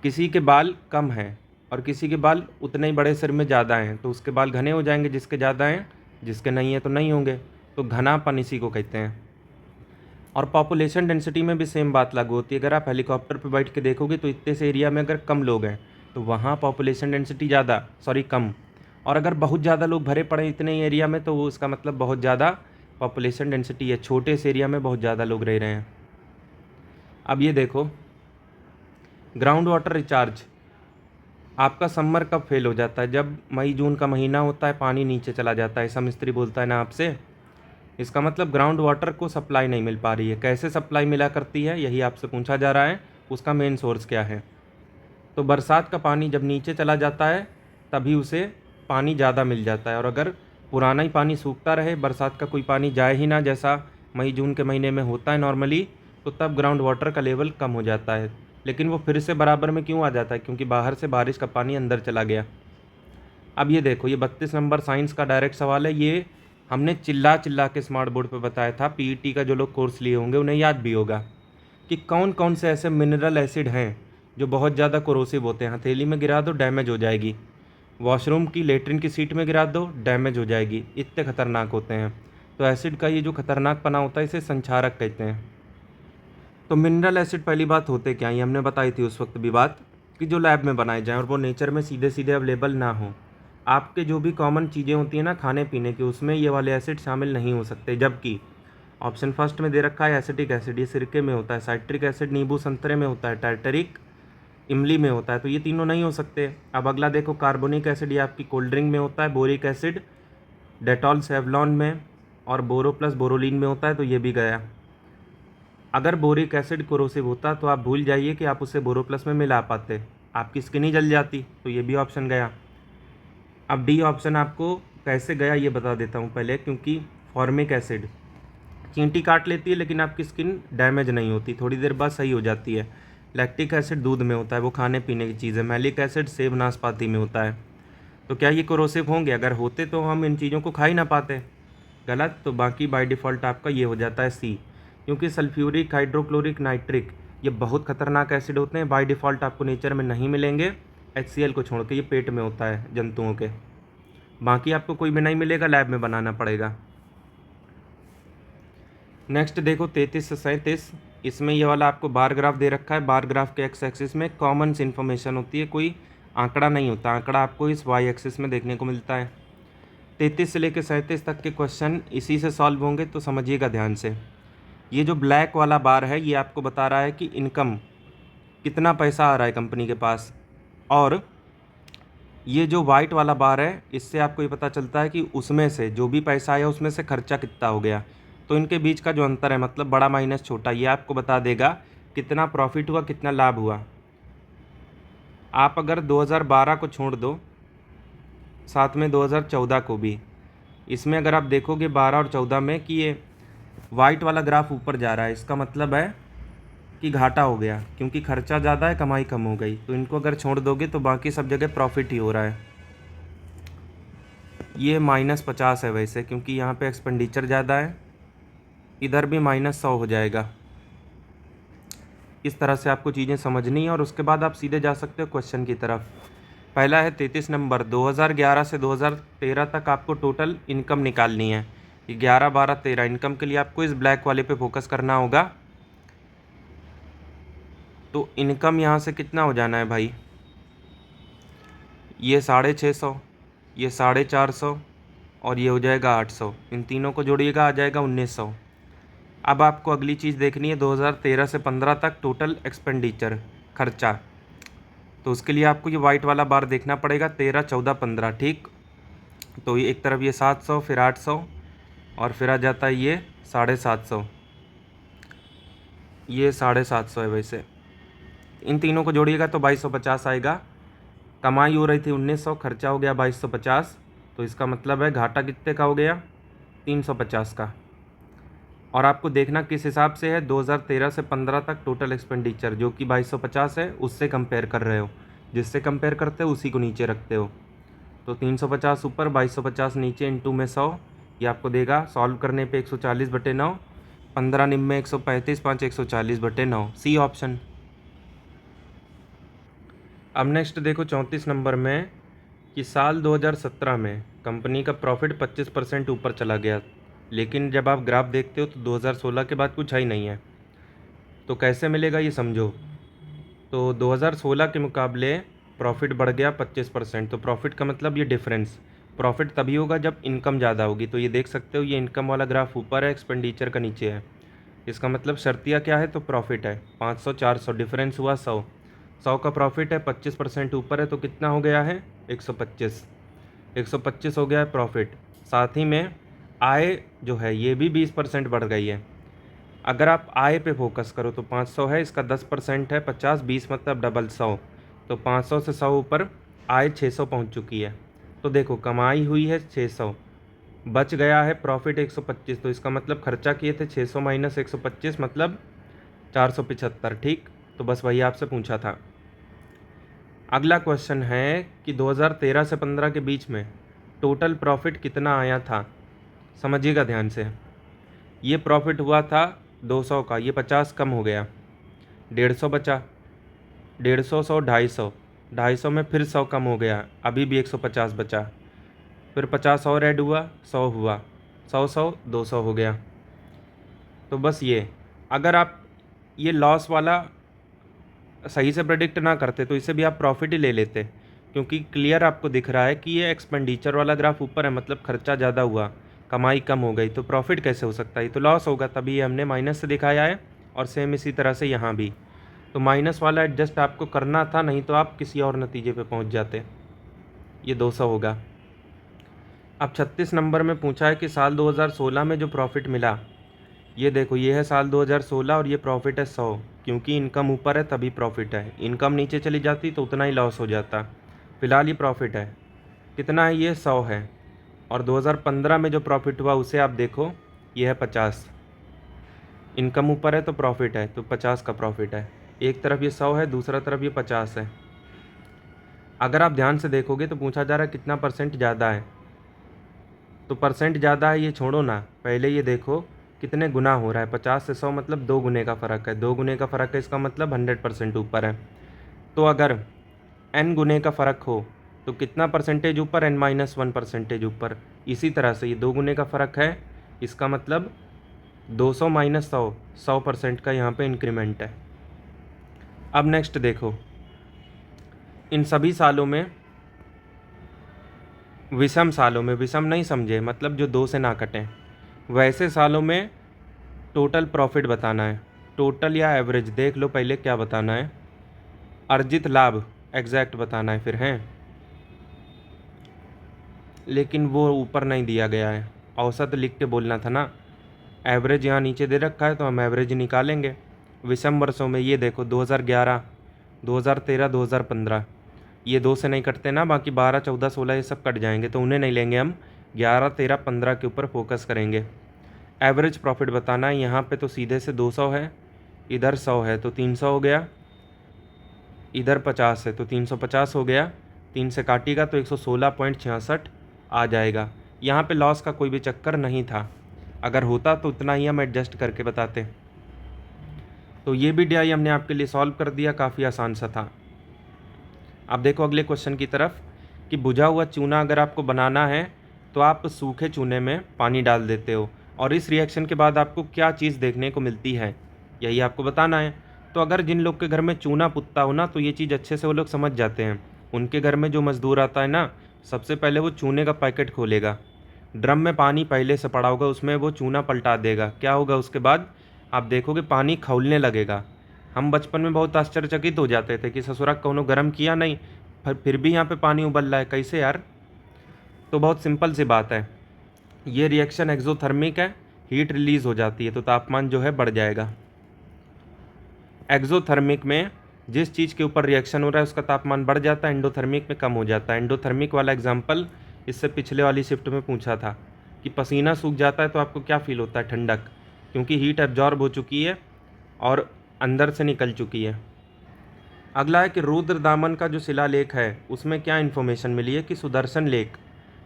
किसी के बाल कम हैं और किसी के बाल उतने ही बड़े सिर में ज़्यादा हैं तो उसके बाल घने हो जाएंगे जिसके ज़्यादा हैं, जिसके नहीं हैं तो नहीं होंगे। तो घनापन इसी को कहते हैं। और पॉपुलेशन डेंसिटी में भी सेम बात लागू होती है। अगर आप हेलीकॉप्टर पर बैठ के देखोगे तो इतने से एरिया में अगर कम लोग हैं तो वहाँ पॉपुलेशन डेंसिटी ज़्यादा, कम। और अगर बहुत ज़्यादा लोग भरे पड़े इतने ही एरिया में तो वो उसका मतलब बहुत ज़्यादा पॉपुलेशन डेंसिटी है। छोटे से एरिया में बहुत ज़्यादा लोग रह रहे हैं। अब ये देखो, ग्राउंड वाटर रिचार्ज आपका समर कब फेल हो जाता है, जब मई जून का महीना होता है, पानी नीचे चला जाता है, ऐसा मिस्त्री बोलता है ना आपसे। इसका मतलब ग्राउंड वाटर को सप्लाई नहीं मिल पा रही है। कैसे सप्लाई मिला करती है यही आपसे पूछा जा रहा है, उसका मेन सोर्स क्या है। तो बरसात का पानी जब नीचे चला जाता है तभी उसे पानी ज़्यादा मिल जाता है। और अगर पुराना ही पानी सूखता रहे, बरसात का कोई पानी जाए ही ना, जैसा मई जून के महीने में होता है नॉर्मली, तो तब ग्राउंड वाटर का लेवल कम हो जाता है। लेकिन वो फिर से बराबर में क्यों आ जाता है, क्योंकि बाहर से बारिश का पानी अंदर चला गया। अब ये देखो, ये 32 नंबर साइंस का डायरेक्ट सवाल है। ये हमने चिल्ला चिल्ला के स्मार्ट बोर्ड पे बताया था। पीईटी का जो लोग कोर्स लिए होंगे उन्हें याद भी होगा कि कौन कौन से ऐसे मिनरल एसिड हैं जो बहुत ज़्यादा कोरोसिव होते हैं। हथेली में गिरा दो डैमेज हो जाएगी, वॉशरूम की लेटरिन की सीट में गिरा दो डैमेज हो जाएगी, इतने खतरनाक होते हैं। तो एसिड का ये जो खतरनाक पना होता है इसे संक्षारक कहते हैं। तो मिनरल एसिड पहली बात होते क्या, ये हमने बताई थी उस वक्त भी बात, कि जो लैब में बनाए जाएँ और वो नेचर में सीधे सीधे अवेलेबल ना हो। आपके जो भी कॉमन चीज़ें होती हैं ना खाने पीने की, उसमें ये वाले एसिड शामिल नहीं हो सकते। जबकि ऑप्शन फर्स्ट में दे रखा है एसिटिक एसिड, ये सिरके में होता है। साइट्रिक एसिड नींबू संतरे में होता है। टार्टरिक इमली में होता है। तो ये तीनों नहीं हो सकते। अब अगला देखो, कार्बोनिक एसिड ये आपकी कोल्ड ड्रिंक में होता है। बोरिक एसिड डेटॉल सेवलॉन में और बोरो प्लस बोरोलिन में होता है, तो ये भी गया। अगर बोरिक एसिड कोरोसिव होता तो आप भूल जाइए कि आप उसे बोरो प्लस में मिला पाते, आपकी स्किन ही जल जाती, तो ये भी ऑप्शन गया। अब डी ऑप्शन आपको कैसे गया ये बता देता हूँ पहले, क्योंकि फॉर्मिक एसिड चींटी काट लेती है लेकिन आपकी स्किन डैमेज नहीं होती, थोड़ी देर बाद सही हो जाती है। लैक्टिक एसिड दूध में होता है, वो खाने पीने की चीज़ है। मैलिक एसिड सेब नाशपाती में होता है। तो क्या ये कोरोसिव होंगे? अगर होते तो हम इन चीज़ों को खा ही ना पाते। गलत। तो बाकी बाय डिफ़ॉल्ट आपका ये हो जाता है सी, क्योंकि सल्फ्यूरिक, हाइड्रोक्लोरिक, नाइट्रिक ये बहुत खतरनाक एसिड होते हैं। बाय डिफ़ॉल्ट आपको नेचर में नहीं मिलेंगे, HCl को छोड़ के। ये पेट में होता है जंतुओं के, बाकी आपको कोई भी नहीं मिलेगा, लैब में बनाना पड़ेगा। नेक्स्ट देखो 33 से 37, इसमें ये वाला आपको बार ग्राफ दे रखा है। बार ग्राफ के एक्स एक्सिस में कॉमन सी इन्फॉर्मेशन होती है, कोई आंकड़ा नहीं होता। आंकड़ा आपको इस वाई एक्सिस में देखने को मिलता है। 33 से लेकर 37 तक के क्वेश्चन इसी से सॉल्व होंगे, तो समझिएगा ध्यान से। ये जो ब्लैक वाला बार है ये आपको बता रहा है कि इनकम कितना पैसा आ रहा है कंपनी के पास, और ये जो वाइट वाला बार है इससे आपको ये पता चलता है कि उसमें से जो भी पैसा आया उसमें से खर्चा कितना हो गया। तो इनके बीच का जो अंतर है, मतलब बड़ा माइनस छोटा, ये आपको बता देगा कितना प्रॉफिट हुआ, कितना लाभ हुआ। आप अगर 2012 को छोड़ दो, साथ में 2014 को भी, इसमें अगर आप देखोगे 12 और 14 में कि ये वाइट वाला ग्राफ ऊपर जा रहा है, इसका मतलब है कि घाटा हो गया, क्योंकि खर्चा ज़्यादा है, कमाई कम हो गई। तो इनको अगर छोड़ दोगे तो बाकी सब जगह प्रॉफिट ही हो रहा है। ये -50 है वैसे, क्योंकि यहाँ पे एक्सपेंडिचर ज़्यादा है। इधर भी -100 हो जाएगा। इस तरह से आपको चीज़ें समझनी है और उसके बाद आप सीधे जा सकते हो क्वेश्चन की तरफ। पहला है 33 नंबर, 2011 से 2013 तक आपको टोटल इनकम निकालनी है। 11, 12, 13 इनकम के लिए आपको इस ब्लैक वाले पे फोकस करना होगा। तो इनकम यहाँ से कितना हो जाना है भाई, ये 650, ये 450 और ये हो जाएगा 800। इन तीनों को जोड़िएगा, आ जाएगा 1900। अब आपको अगली चीज़ देखनी है 2013 से 15 तक टोटल एक्सपेंडिचर, खर्चा। तो उसके लिए आपको ये वाइट वाला बार देखना पड़ेगा, 13, 14, 15, ठीक। तो ये एक तरफ ये 700, फिर 800 और फिर आ जाता है ये 750। ये 750 है वैसे। इन तीनों को जोड़िएगा तो 2250 आएगा। कमाई हो रही थी 1900, खर्चा हो गया 2250, तो इसका मतलब है घाटा कितने का हो गया, 350 का। और आपको देखना किस हिसाब से है, 2013 से 15 तक टोटल एक्सपेंडिचर जो कि 2250 है, उससे कंपेयर कर रहे हो। जिससे कंपेयर करते हो उसी को नीचे रखते हो। तो 350 ऊपर 2250 नीचे इंटू में 100, ये आपको देगा सॉल्व करने पे 140/9, 15 निम में 135, 5 140/9, सी ऑप्शन। अब नेक्स्ट देखो 34 नंबर में कि साल 2017 में कंपनी का प्रॉफिट 25% ऊपर चला गया, लेकिन जब आप ग्राफ देखते हो तो 2016 के बाद कुछ है ही नहीं है। तो कैसे मिलेगा ये समझो। तो 2016 के मुकाबले प्रॉफिट बढ़ गया 25%। तो प्रॉफिट का मतलब ये डिफरेंस, प्रॉफिट तभी होगा जब इनकम ज़्यादा होगी। तो ये देख सकते हो, ये इनकम वाला ग्राफ ऊपर है, एक्सपेंडिचर का नीचे है। इसका मतलब शर्तिया क्या है, तो प्रॉफिट है 500 400, डिफरेंस हुआ 100। 100 का प्रॉफिट है, 25% ऊपर है, तो कितना हो गया है 125। 125 हो गया है प्रॉफिट। साथ ही में आय जो है ये भी 20% बढ़ गई है। अगर आप आय पे फोकस करो तो 500 है, इसका 10% है 50, 20 मतलब डबल 100। तो 500 से 100 ऊपर आय 600 पहुंच चुकी है। तो देखो कमाई हुई है 600, बच गया है प्रॉफिट 125। तो इसका मतलब खर्चा किए थे 600 माइनस 125 मतलब 475। ठीक, तो बस वही आपसे पूछा था। अगला क्वेश्चन है कि 2013 से 15 के बीच में टोटल प्रॉफिट कितना आया था। समझिएगा ध्यान से। ये प्रॉफिट हुआ था 200 का, ये 50 कम हो गया, 150 बचा, 150 100 250, 250 में फिर 100 कम हो गया, अभी भी 150 बचा, फिर 50 और ऐड हुआ, 100 हुआ, 100 100 200 हो गया। तो बस ये, अगर आप ये लॉस वाला सही से प्रेडिक्ट ना करते तो इसे भी आप प्रॉफिट ही ले लेते, क्योंकि क्लियर आपको दिख रहा है कि ये एक्सपेंडिचर वाला ग्राफ ऊपर है, मतलब खर्चा ज़्यादा हुआ, कमाई कम हो गई, तो प्रॉफिट कैसे हो सकता है, ये तो लॉस होगा, तभी ये हमने माइनस से दिखाया है। और सेम इसी तरह से यहाँ भी, तो माइनस वाला एडजस्ट आपको करना था, नहीं तो आप किसी और नतीजे पे पहुँच जाते। ये 200 होगा। अब 36 नंबर में पूछा है कि साल 2016 में जो प्रॉफिट मिला, ये देखो ये है साल 2016 और ये प्रॉफिट है 100, क्योंकि इनकम ऊपर है तभी प्रॉफिट है, इनकम नीचे चली जाती तो उतना ही लॉस हो जाता। फिलहाल ये प्रॉफिट है, कितना है, ये 100 है। और 2015 में जो प्रॉफिट हुआ उसे आप देखो, ये है 50। इनकम ऊपर है तो प्रॉफिट है, तो 50 का प्रॉफिट है। एक तरफ ये 100 है, दूसरा तरफ ये 50 है। अगर आप ध्यान से देखोगे तो पूछा जा रहा है कितना परसेंट ज़्यादा है। तो परसेंट ज़्यादा है ये छोड़ो ना, पहले ये देखो कितने गुना हो रहा है। 50 से 100 मतलब 2 गुने का फ़र्क है, 2 गुने का फ़र्क है, इसका मतलब 100% ऊपर है। तो अगर n गुने का फ़र्क हो तो कितना परसेंटेज ऊपर, n-1% ऊपर। इसी तरह से ये 2 गुने का फ़र्क है, इसका मतलब 200 माइनस 100, 100% का यहाँ पे इंक्रीमेंट है। अब नेक्स्ट देखो, इन सभी सालों में, विषम सालों में, विषम नहीं समझे मतलब जो 2 से ना कटें, वैसे सालों में टोटल प्रॉफिट बताना है। टोटल या एवरेज देख लो पहले क्या बताना है, अर्जित लाभ एग्जैक्ट बताना है फिर हैं, लेकिन वो ऊपर नहीं दिया गया है, औसत लिख के बोलना था ना। एवरेज यहाँ नीचे दे रखा है तो हम एवरेज निकालेंगे। विषम वर्षों में ये देखो 2011, 2013, 2015, ये 2 से नहीं कटते ना, बाकी 12, 14, 16 ये सब कट जाएंगे, तो उन्हें नहीं लेंगे हम। 11, 13, 15 के ऊपर फोकस करेंगे। एवरेज प्रॉफिट बताना है, यहाँ पे तो सीधे से 200 है, इधर 100 है तो 300 हो गया, इधर 50 है तो 350 हो गया, 3 से काटिएगा तो 116.66 आ जाएगा। यहाँ पे लॉस का कोई भी चक्कर नहीं था, अगर होता तो उतना ही हम एडजस्ट करके बताते। तो ये भी DI हमने आपके लिए सॉल्व कर दिया, काफ़ी आसान सा था। अब देखो अगले क्वेश्चन की तरफ कि बुझा हुआ चूना अगर आपको बनाना है तो आप सूखे चूने में पानी डाल देते हो, और इस रिएक्शन के बाद आपको क्या चीज़ देखने को मिलती है, यही आपको बताना है। तो अगर जिन लोग के घर में चूना पुतता हो ना, तो ये चीज़ अच्छे से वो लोग समझ जाते हैं। उनके घर में जो मज़दूर आता है ना, सबसे पहले वो चूने का पैकेट खोलेगा, ड्रम में पानी पहले से पड़ा होगा, उसमें वो चूना पलटा देगा। क्या होगा उसके बाद, आप देखोगे पानी खौलने लगेगा। हम बचपन में बहुत आश्चर्यचकित हो जाते थे कि ससुरा कौनो गर्म किया नहीं, फिर भी यहाँ पे पानी उबल रहा है, कैसे यार। तो बहुत सिंपल सी बात है, ये रिएक्शन एक्सोथर्मिक है, हीट रिलीज़ हो जाती है तो तापमान जो है बढ़ जाएगा। एक्सोथर्मिक में जिस चीज़ के ऊपर रिएक्शन हो रहा है उसका तापमान बढ़ जाता है, एंडोथर्मिक में कम हो जाता है। एंडोथर्मिक वाला एग्जाम्पल इससे पिछले वाली शिफ्ट में पूछा था। कि पसीना सूख जाता है तो आपको क्या फील होता है? ठंडक, क्योंकि हीट एब्जॉर्ब हो चुकी है और अंदर से निकल चुकी है। अगला है कि रुद्रदामन का जो शिलालेख है उसमें क्या इन्फॉर्मेशन मिली है कि सुदर्शन लेक,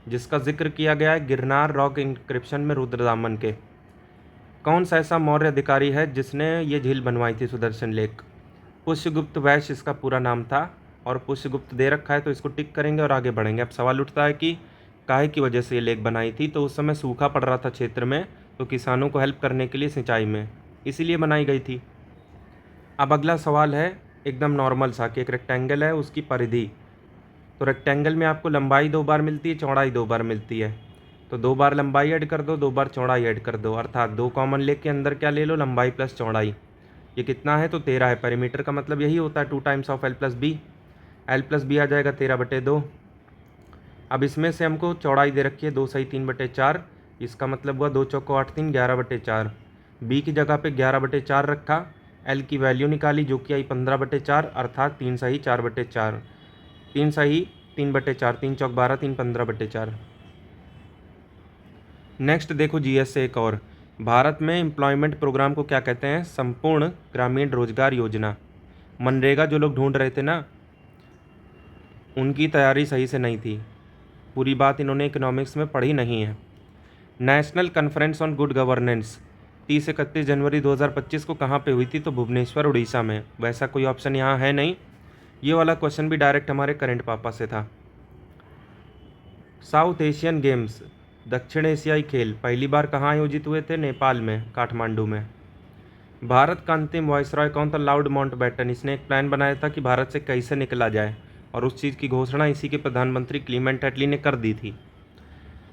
जिसका जिक्र किया गया है गिरनार रॉक इंस्क्रिप्शन में रुद्रदामन के, कौन सा ऐसा मौर्य अधिकारी है जिसने ये झील बनवाई थी सुदर्शन लेक? पुष्यगुप्त वैश्य इसका पूरा नाम था, और पुष्यगुप्त दे रखा है तो इसको टिक करेंगे और आगे बढ़ेंगे। अब सवाल उठता है कि काहे की वजह से ये लेक बनाई थी? तो उस समय सूखा पड़ रहा था क्षेत्र में, तो किसानों को हेल्प करने के लिए सिंचाई में, इसीलिए बनाई गई थी। अब अगला सवाल है एकदम नॉर्मल सा कि एक रेक्टेंगल है, उसकी परिधि। तो रेक्टेंगल में आपको लंबाई 2 बार मिलती है, चौड़ाई 2 बार मिलती है, तो 2 बार लंबाई ऐड कर दो, 2 बार चौड़ाई ऐड कर दो, अर्थात 2 कॉमन लेके के अंदर क्या ले लो? लंबाई प्लस चौड़ाई। ये कितना है? तो 13 है। पेरीमीटर का मतलब यही होता है 2 times of L plus B. L plus B आ जाएगा 13/2। अब इसमें से हमको चौड़ाई दे रखी है 2 सही 3/4, इसका मतलब हुआ 2 चौको 8 3 11/4। बी की जगह पे 11/4 रखा, एल की वैल्यू निकाली जो कि आई 15/4, अर्थात 3 सही 4/4। 3 सही 3/4, 3 चौक 12, 3 15/4। नेक्स्ट देखो जीएस से एक और, भारत में एम्प्लॉयमेंट प्रोग्राम को क्या कहते हैं? संपूर्ण ग्रामीण रोजगार योजना। मनरेगा जो लोग ढूंढ रहे थे ना, उनकी तैयारी सही से नहीं थी, पूरी बात इन्होंने इकोनॉमिक्स में पढ़ी नहीं है। National conference on good governance 30-31 जनवरी 2025 को कहाँ पे हुई थी? तो भुवनेश्वर उड़ीसा में। वैसा कोई ऑप्शन यहाँ है नहीं, ये वाला क्वेश्चन भी डायरेक्ट हमारे करंट पापा से था। साउथ एशियन गेम्स, दक्षिण एशियाई खेल पहली बार कहाँ आयोजित हुए थे? नेपाल में, काठमांडू में। भारत का अंतिम वायसरॉय कौन था? Lord Mountbatten. इसने एक प्लान बनाया था कि भारत से कैसे निकला जाए, और उस चीज़ की घोषणा इसी के प्रधानमंत्री क्लीमेंट एटली ने कर दी थी।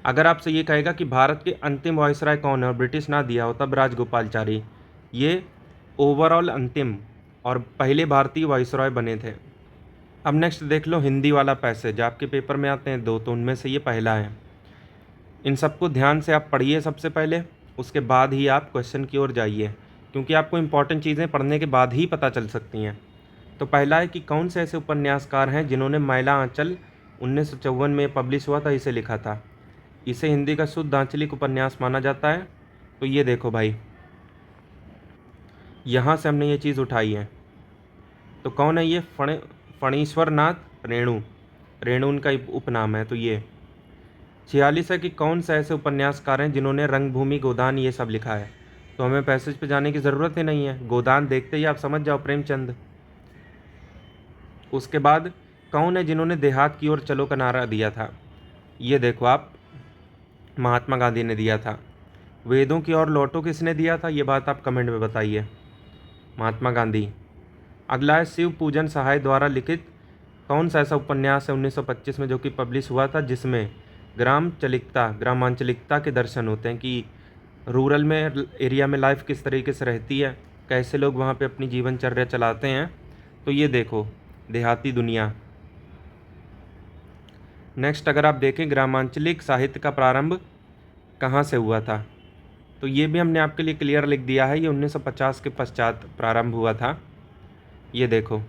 अगर आपसे ये कहेगा कि भारत के अंतिम वायसरॉय कौन है और ब्रिटिश ना दिया हो तब राजगोपालचारी, ये ओवरऑल अंतिम और पहले भारतीय वायसरॉय बने थे। अब नेक्स्ट देख लो हिंदी वाला पैसेज, आपके पेपर में आते हैं 2, तो उनमें से ये पहला है। इन सबको ध्यान से आप पढ़िए सबसे पहले, उसके बाद ही आप क्वेश्चन की ओर जाइए, क्योंकि आपको इंपॉर्टेंट चीज़ें पढ़ने के बाद ही पता चल सकती हैं। तो पहला है कि कौन से ऐसे उपन्यासकार हैं जिन्होंने मैला आंचल 1954 में पब्लिश हुआ था, इसे लिखा था? इसे हिंदी का शुद्ध आंचलिक उपन्यास माना जाता है। तो ये देखो भाई, यहाँ से हमने ये चीज़ उठाई है। तो कौन है ये? फणीश्वर नाथ रेणु, रेणु उनका उपनाम है। तो ये 46 है कि कौन सा ऐसे उपन्यासकार हैं जिन्होंने रंगभूमि, गोदान ये सब लिखा है? तो हमें पैसेज पे जाने की ज़रूरत ही नहीं है, गोदान देखते ही आप समझ जाओ, प्रेमचंद। उसके बाद कौन है जिन्होंने देहात की ओर चलो का नारा दिया था? ये देखो आप, महात्मा गांधी ने दिया था। वेदों की ओर लौटो किसने दिया था? ये बात आप कमेंट में बताइए, महात्मा गांधी। अगला है शिव पूजन सहाय द्वारा लिखित कौन सा ऐसा उपन्यास है 1925 में जो कि पब्लिश हुआ था, जिसमें ग्रामांचलिकता के दर्शन होते हैं कि रूरल में एरिया में लाइफ किस तरीके से रहती है, कैसे लोग वहाँ पे अपनी जीवनचर्या चलाते हैं। तो ये देखो, देहाती दुनिया। नेक्स्ट अगर आप देखें ग्रामांचलिक साहित्य का प्रारंभ कहाँ से हुआ था, तो ये भी हमने आपके लिए क्लियर लिख दिया है, ये 1950 के पश्चात प्रारंभ हुआ था। ये देखो,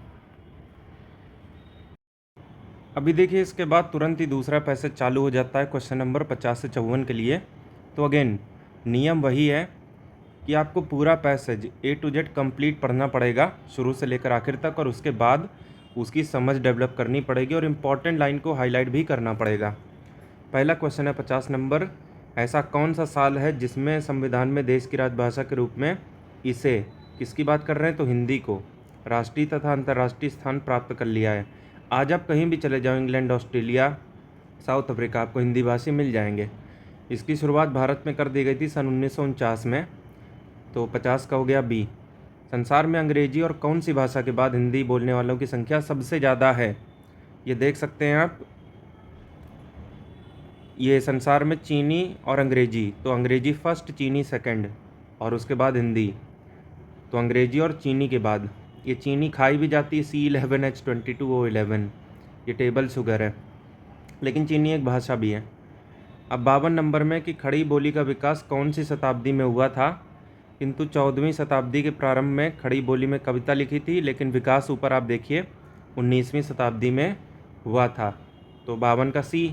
अभी देखिए इसके बाद तुरंत ही दूसरा पैसेज चालू हो जाता है क्वेश्चन नंबर 50 से 54 के लिए। तो अगेन नियम वही है कि आपको पूरा passage A to Z complete पढ़ना पड़ेगा शुरू से लेकर आखिर तक, और उसके बाद उसकी समझ डेवलप करनी पड़ेगी और इम्पॉर्टेंट लाइन को हाईलाइट भी करना पड़ेगा। पहला क्वेश्चन है 50 नंबर, ऐसा कौन सा साल है जिसमें संविधान में देश की राजभाषा के रूप में इसे, किसकी बात कर रहे हैं? तो हिंदी को राष्ट्रीय तथा अंतर्राष्ट्रीय स्थान प्राप्त कर लिया है। आज आप कहीं भी चले जाओ, इंग्लैंड, ऑस्ट्रेलिया, साउथ अफ्रीका, आपको हिंदी भाषी मिल जाएंगे। इसकी शुरुआत भारत में कर दी गई थी सन 1949 में। तो 50 का हो गया बी। संसार में अंग्रेजी और कौन सी भाषा के बाद हिंदी बोलने वालों की संख्या सबसे ज़्यादा है? ये देख सकते हैं आप, ये संसार में चीनी और अंग्रेजी, तो अंग्रेजी फर्स्ट, चीनी सेकंड, और उसके बाद हिंदी। तो अंग्रेजी और चीनी के बाद ये चीनी खाई भी जाती है, C11H22O11, ये टेबल शुगर है, लेकिन चीनी एक भाषा भी है। अब 52 नंबर में कि खड़ी बोली का विकास कौन सी शताब्दी में हुआ था? किंतु 14वीं शताब्दी के प्रारंभ में खड़ी बोली में कविता लिखी थी, लेकिन विकास ऊपर आप देखिए 19वीं शताब्दी में हुआ था। तो 52 का सी।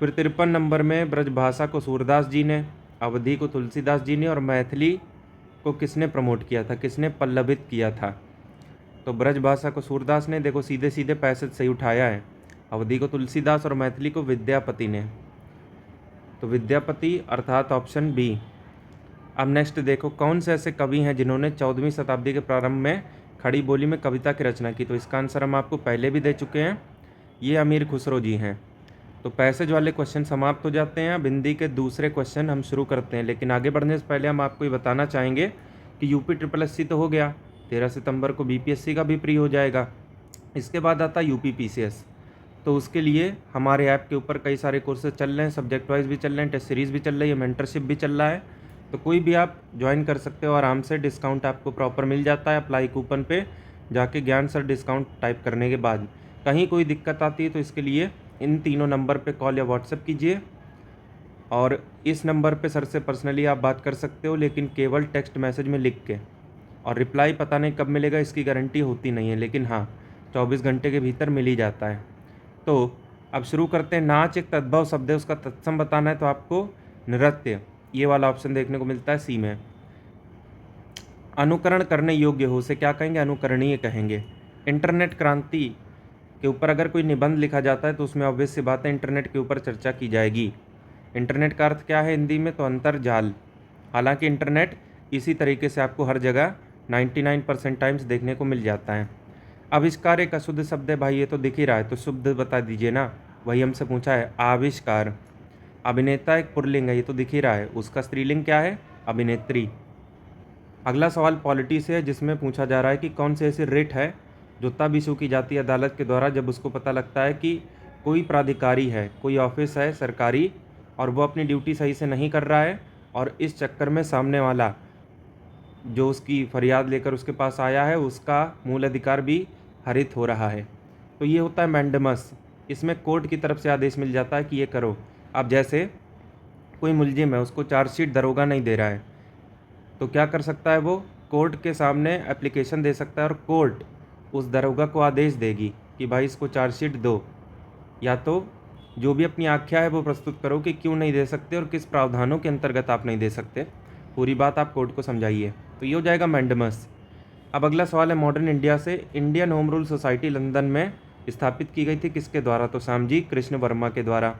फिर 53 नंबर में ब्रजभाषा को सूरदास जी ने, अवधी को तुलसीदास जी ने और मैथिली को किसने प्रमोट किया था, किसने पल्लवित किया था? तो ब्रजभाषा को सूरदास ने, देखो सीधे सीधे पैसेज सही उठाया है। अवधी को तुलसीदास और मैथिली को विद्यापति ने, तो विद्यापति अर्थात ऑप्शन बी। अब नेक्स्ट देखो, कौन से ऐसे कवि हैं जिन्होंने 14वीं शताब्दी के प्रारंभ में खड़ी बोली में कविता की रचना की? तो इसका आंसर हम आपको पहले भी दे चुके हैं, ये अमीर खुसरो जी हैं। तो पैसेज वाले क्वेश्चन समाप्त हो जाते हैं। अब हिंदी के दूसरे क्वेश्चन हम शुरू करते हैं, लेकिन आगे बढ़ने से पहले हम आपको ये बताना चाहेंगे कि यूपी SSSC तो हो गया, 13 सितंबर को BPSC का भी प्री हो जाएगा। इसके बाद आता यूपी PCS। तो उसके लिए हमारे ऐप के ऊपर कई सारे कोर्सेज चल रहे हैं, सब्जेक्ट वाइज भी चल रहे हैं, टेस्ट सीरीज़ भी चल रही है, मेंटरशिप भी चल रहा है। तो कोई भी आप ज्वाइन कर सकते हो आराम से, डिस्काउंट आपको प्रॉपर मिल जाता है। अप्लाई कूपन पे जाके ज्ञान सर डिस्काउंट टाइप करने के बाद कहीं कोई दिक्कत आती है तो इसके लिए इन तीनों नंबर पे कॉल या व्हाट्सएप कीजिए, और इस नंबर पे सर से पर्सनली आप बात कर सकते हो, लेकिन केवल टेक्स्ट मैसेज में लिख के। और रिप्लाई पता नहीं कब मिलेगा, इसकी गारंटी होती नहीं है, लेकिन हाँ 24 घंटे के भीतर मिल ही जाता है। तो अब शुरू करते हैं। नाच एक तद्भव शब्द है, उसका तत्सम बताना है, तो आपको नृत्य ये वाला ऑप्शन देखने को मिलता है सी में। अनुकरण करने योग्य हो उसे क्या कहेंगे? अनुकरणीय कहेंगे। इंटरनेट क्रांति के ऊपर अगर कोई निबंध लिखा जाता है तो उसमें ऑब्वियस सी बात है इंटरनेट के ऊपर चर्चा की जाएगी। इंटरनेट का अर्थ क्या है हिंदी में? तो अंतर्जाल। हालांकि इंटरनेट इसी तरीके से आपको हर जगह 99% टाइम्स देखने को मिल जाता है। आविष्कार एक अशुद्ध शब्द है भाई, ये तो दिख ही रहा है, तो शुद्ध बता दीजिए ना, वही हमसे पूछा है, आविष्कार। अभिनेता एक पुल्लिंग है, ये तो दिख ही रहा है, उसका स्त्रीलिंग क्या है? अभिनेत्री। अगला सवाल पॉलिटी से है, जिसमें पूछा जा रहा है कि कौन सी ऐसी रिट है जो तब इशू की जाती है अदालत के द्वारा जब उसको पता लगता है कि कोई प्राधिकारी है, कोई ऑफिस है सरकारी, और वो अपनी ड्यूटी सही से नहीं कर रहा है, और इस चक्कर में सामने वाला जो उसकी फरियाद लेकर उसके पास आया है उसका मूल अधिकार भी हरित हो रहा है। तो ये होता है मैंडेमस। इसमें कोर्ट की तरफ से आदेश मिल जाता है कि ये करो। अब जैसे कोई मुलजिम है, उसको चार्जशीट दरोगा नहीं दे रहा है, तो क्या कर सकता है? वो कोर्ट के सामने एप्लीकेशन दे सकता है, और कोर्ट उस दरोगा को आदेश देगी कि भाई इसको चार्जशीट दो, या तो जो भी अपनी आख्या है वो प्रस्तुत करो कि क्यों नहीं दे सकते और किस प्रावधानों के अंतर्गत आप नहीं दे सकते। पूरी बात आप कोर्ट को समझाइए। तो ये हो जाएगा मैंडेमस। अब अगला सवाल है मॉडर्न इंडिया से। Indian home rule society London में स्थापित की गई थी किसके द्वारा? तो श्यामजी कृष्ण वर्मा के द्वारा।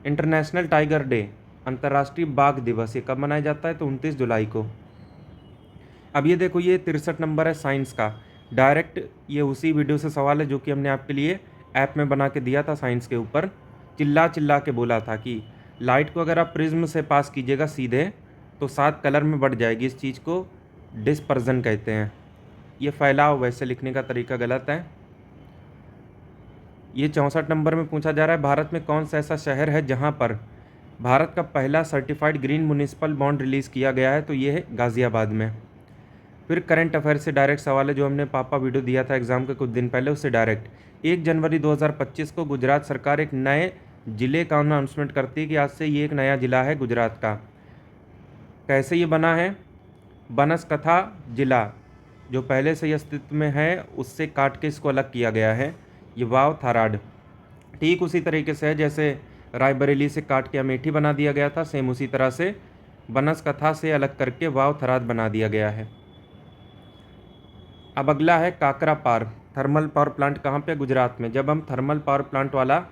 इंटरनेशनल टाइगर डे, अंतर्राष्ट्रीय बाघ दिवस, ये कब मनाया जाता है? तो 29 जुलाई को। अब ये देखो, ये 63 नंबर है साइंस का। डायरेक्ट ये उसी वीडियो से सवाल है जो कि हमने आपके लिए ऐप में बना के दिया था साइंस के ऊपर। चिल्ला चिल्ला के बोला था कि लाइट को अगर आप प्रिज्म से पास कीजिएगा सीधे तो 7 कलर में बढ़ जाएगी। इस चीज़ को डिस्पर्जन कहते हैं। ये फैलाव, वैसे लिखने का तरीका गलत है। ये 64 नंबर में पूछा जा रहा है, भारत में कौन सा ऐसा शहर है जहां पर भारत का पहला certified green municipal bond release किया गया है? तो ये है गाज़ियाबाद में। फिर करंट अफेयर से डायरेक्ट सवाल है, जो हमने पापा वीडियो दिया था एग्जाम के कुछ दिन पहले, उससे डायरेक्ट। 1 जनवरी 2025 को गुजरात सरकार एक नए ज़िले का अनाउंसमेंट करती है कि आज से ये एक नया ज़िला है गुजरात का। कैसे ये बना है? बनसकथा ज़िला जो पहले से ही अस्तित्व में है उससे काट के इसको अलग किया गया है। ये वाव थाराड ठीक उसी तरीके से है जैसे रायबरेली से काट के अमेठी बना दिया गया था, सेम उसी तरह से बनसकथा से अलग करके वाव थराद बना दिया गया है। अब अगला है काकरा पार थर्मल पावर प्लांट कहाँ पे? गुजरात में। जब हम थर्मल पावर प्लांट वाला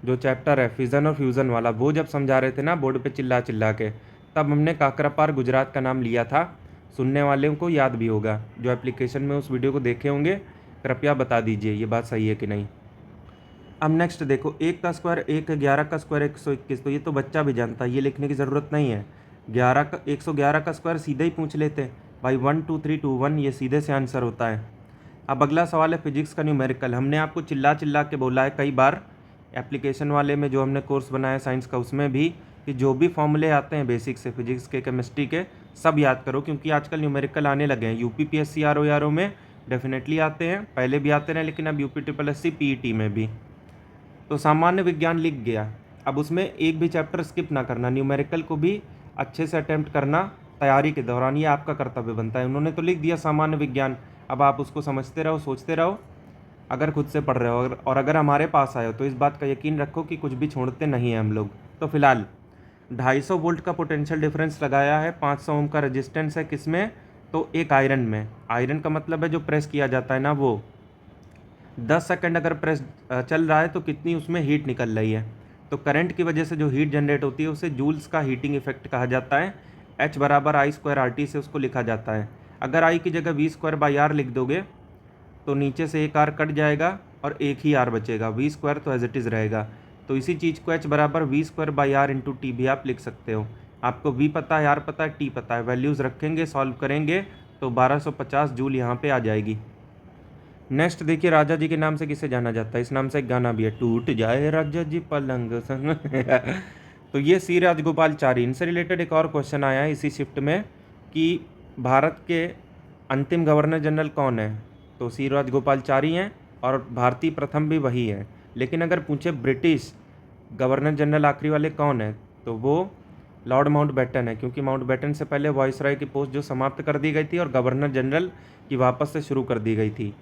जो चैप्टर है फिजन और फ्यूज़न वाला, वो जब समझा रहे थे ना बोर्ड पे चिल्ला चिल्ला के, तब हमने काकरा पार गुजरात का नाम लिया था। सुनने वालों को याद भी होगा, जो एप्लीकेशन में उस वीडियो को देखे होंगे, कृपया बता दीजिए ये बात सही है कि नहीं। अब नेक्स्ट देखो, 1 का स्क्वायर 1 है, 11 का स्क्वायर 121, तो ये तो बच्चा भी जानता है, ये लिखने की ज़रूरत नहीं है। 111 का स्क्वायर सीधे ही पूछ लेते भाई, 1 2 3 2 1, ये सीधे से आंसर होता है। अब अगला सवाल है फिजिक्स का न्यूमेरिकल। हमने आपको चिल्ला चिल्ला के बोला है कई बार एप्लीकेशन वाले में, जो हमने कोर्स बनाया साइंस का उसमें भी, कि जो भी फॉर्मूले आते हैं बेसिक से फिजिक्स के केमिस्ट्री के सब याद करो, क्योंकि आजकल न्यूमेरिकल आने लगे हैं। यूपी PSC RO में डेफिनेटली आते हैं, पहले भी आते रहे, लेकिन अब यूपी SSSC PET में भी। तो सामान्य विज्ञान लिख गया, अब उसमें एक भी चैप्टर स्किप ना करना, न्यूमेरिकल को भी अच्छे से अटैम्प्ट करना तैयारी के दौरान, ये आपका कर्तव्य बनता है। उन्होंने तो लिख दिया सामान्य विज्ञान, अब आप उसको समझते रहो, सोचते रहो, अगर खुद से पढ़ रहे हो और अगर हमारे पास आए हो तो इस बात का यकीन रखो कि कुछ भी छोड़ते नहीं हैं हम लोग। तो फिलहाल 250 वोल्ट का पोटेंशियल डिफरेंस लगाया है, 500 ओम का रेजिस्टेंस है किसमें, तो एक आयरन में। आयरन का मतलब है जो प्रेस किया जाता है ना वो। 10 सेकंड अगर प्रेस चल रहा है तो कितनी उसमें हीट निकल रही है। तो करंट की वजह से जो हीट जनरेट होती है उसे जूल्स का हीटिंग इफेक्ट कहा जाता है। H बराबर आई स्क्वायर आर टी से उसको लिखा जाता है। अगर आई की जगह वी स्क्वायर बाई आर लिख दोगे तो नीचे से एक आर कट जाएगा और एक ही आर बचेगा, वी स्क्वायर तो एज इट इज़ रहेगा। तो इसी चीज़ को H बराबर v square by r into t भी आप लिख सकते हो। आपको वी पता है, आर पता है, टी पता है, वैल्यूज़ रखेंगे, सॉल्व करेंगे तो 1250 जूल यहाँ पे आ जाएगी। नेक्स्ट देखिए, राजा जी के नाम से किसे जाना जाता है, इस नाम से एक गाना भी है, टूट जाए राजा जी पलंग संग तो ये सी राजगोपालचारी, इनसे रिलेटेड एक और क्वेश्चन आया है इसी शिफ्ट में कि भारत के अंतिम गवर्नर जनरल कौन है, तो सी राजगोपालचारी हैं और भारतीय प्रथम भी वही है। लेकिन अगर पूछे ब्रिटिश गवर्नर जनरल आखिरी वाले कौन है, तो वो लॉर्ड माउंटबेटन है, क्योंकि माउंटबेटन से पहले वॉइसरॉय की पोस्ट जो समाप्त कर दी गई थी और गवर्नर जनरल की वापस से शुरू कर दी गई थी।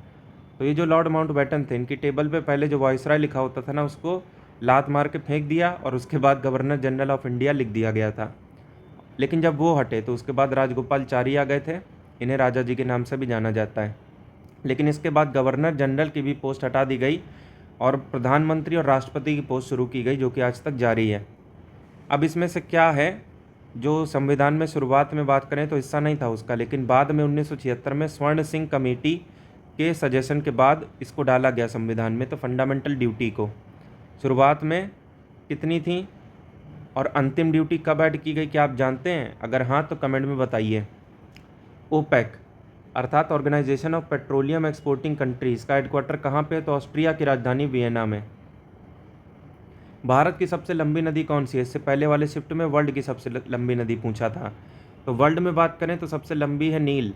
तो ये जो लॉर्ड माउंटबेटन थे, इनकी टेबल पे पहले जो वॉइसरॉय लिखा होता था ना उसको लात मार के फेंक दिया और उसके बाद गवर्नर जनरल ऑफ इंडिया लिख दिया गया था। लेकिन जब वो हटे तो उसके बाद राजगोपालचारी आ गए थे, इन्हें राजा जी के नाम से भी जाना जाता है। लेकिन इसके बाद गवर्नर जनरल की भी पोस्ट हटा दी गई और प्रधानमंत्री और राष्ट्रपति की पोस्ट शुरू की गई, जो कि आज तक जारी है। अब इसमें से क्या है जो संविधान में शुरुआत में बात करें तो हिस्सा नहीं था उसका, लेकिन बाद में 1976 में स्वर्ण सिंह कमेटी के सजेशन के बाद इसको डाला गया संविधान में। तो फंडामेंटल ड्यूटी को शुरुआत में कितनी थी और अंतिम ड्यूटी कब ऐड की गई, क्या आप जानते हैं? अगर हाँ तो कमेंट में बताइए। ओपेक अर्थात organization of petroleum exporting countries का हेडक्वार्टर कहाँ पे है, तो ऑस्ट्रिया की राजधानी वियना में। भारत की सबसे लंबी नदी कौन सी है? इससे पहले वाले शिफ्ट में वर्ल्ड की सबसे लंबी नदी पूछा था। तो वर्ल्ड में बात करें तो सबसे लंबी है नील,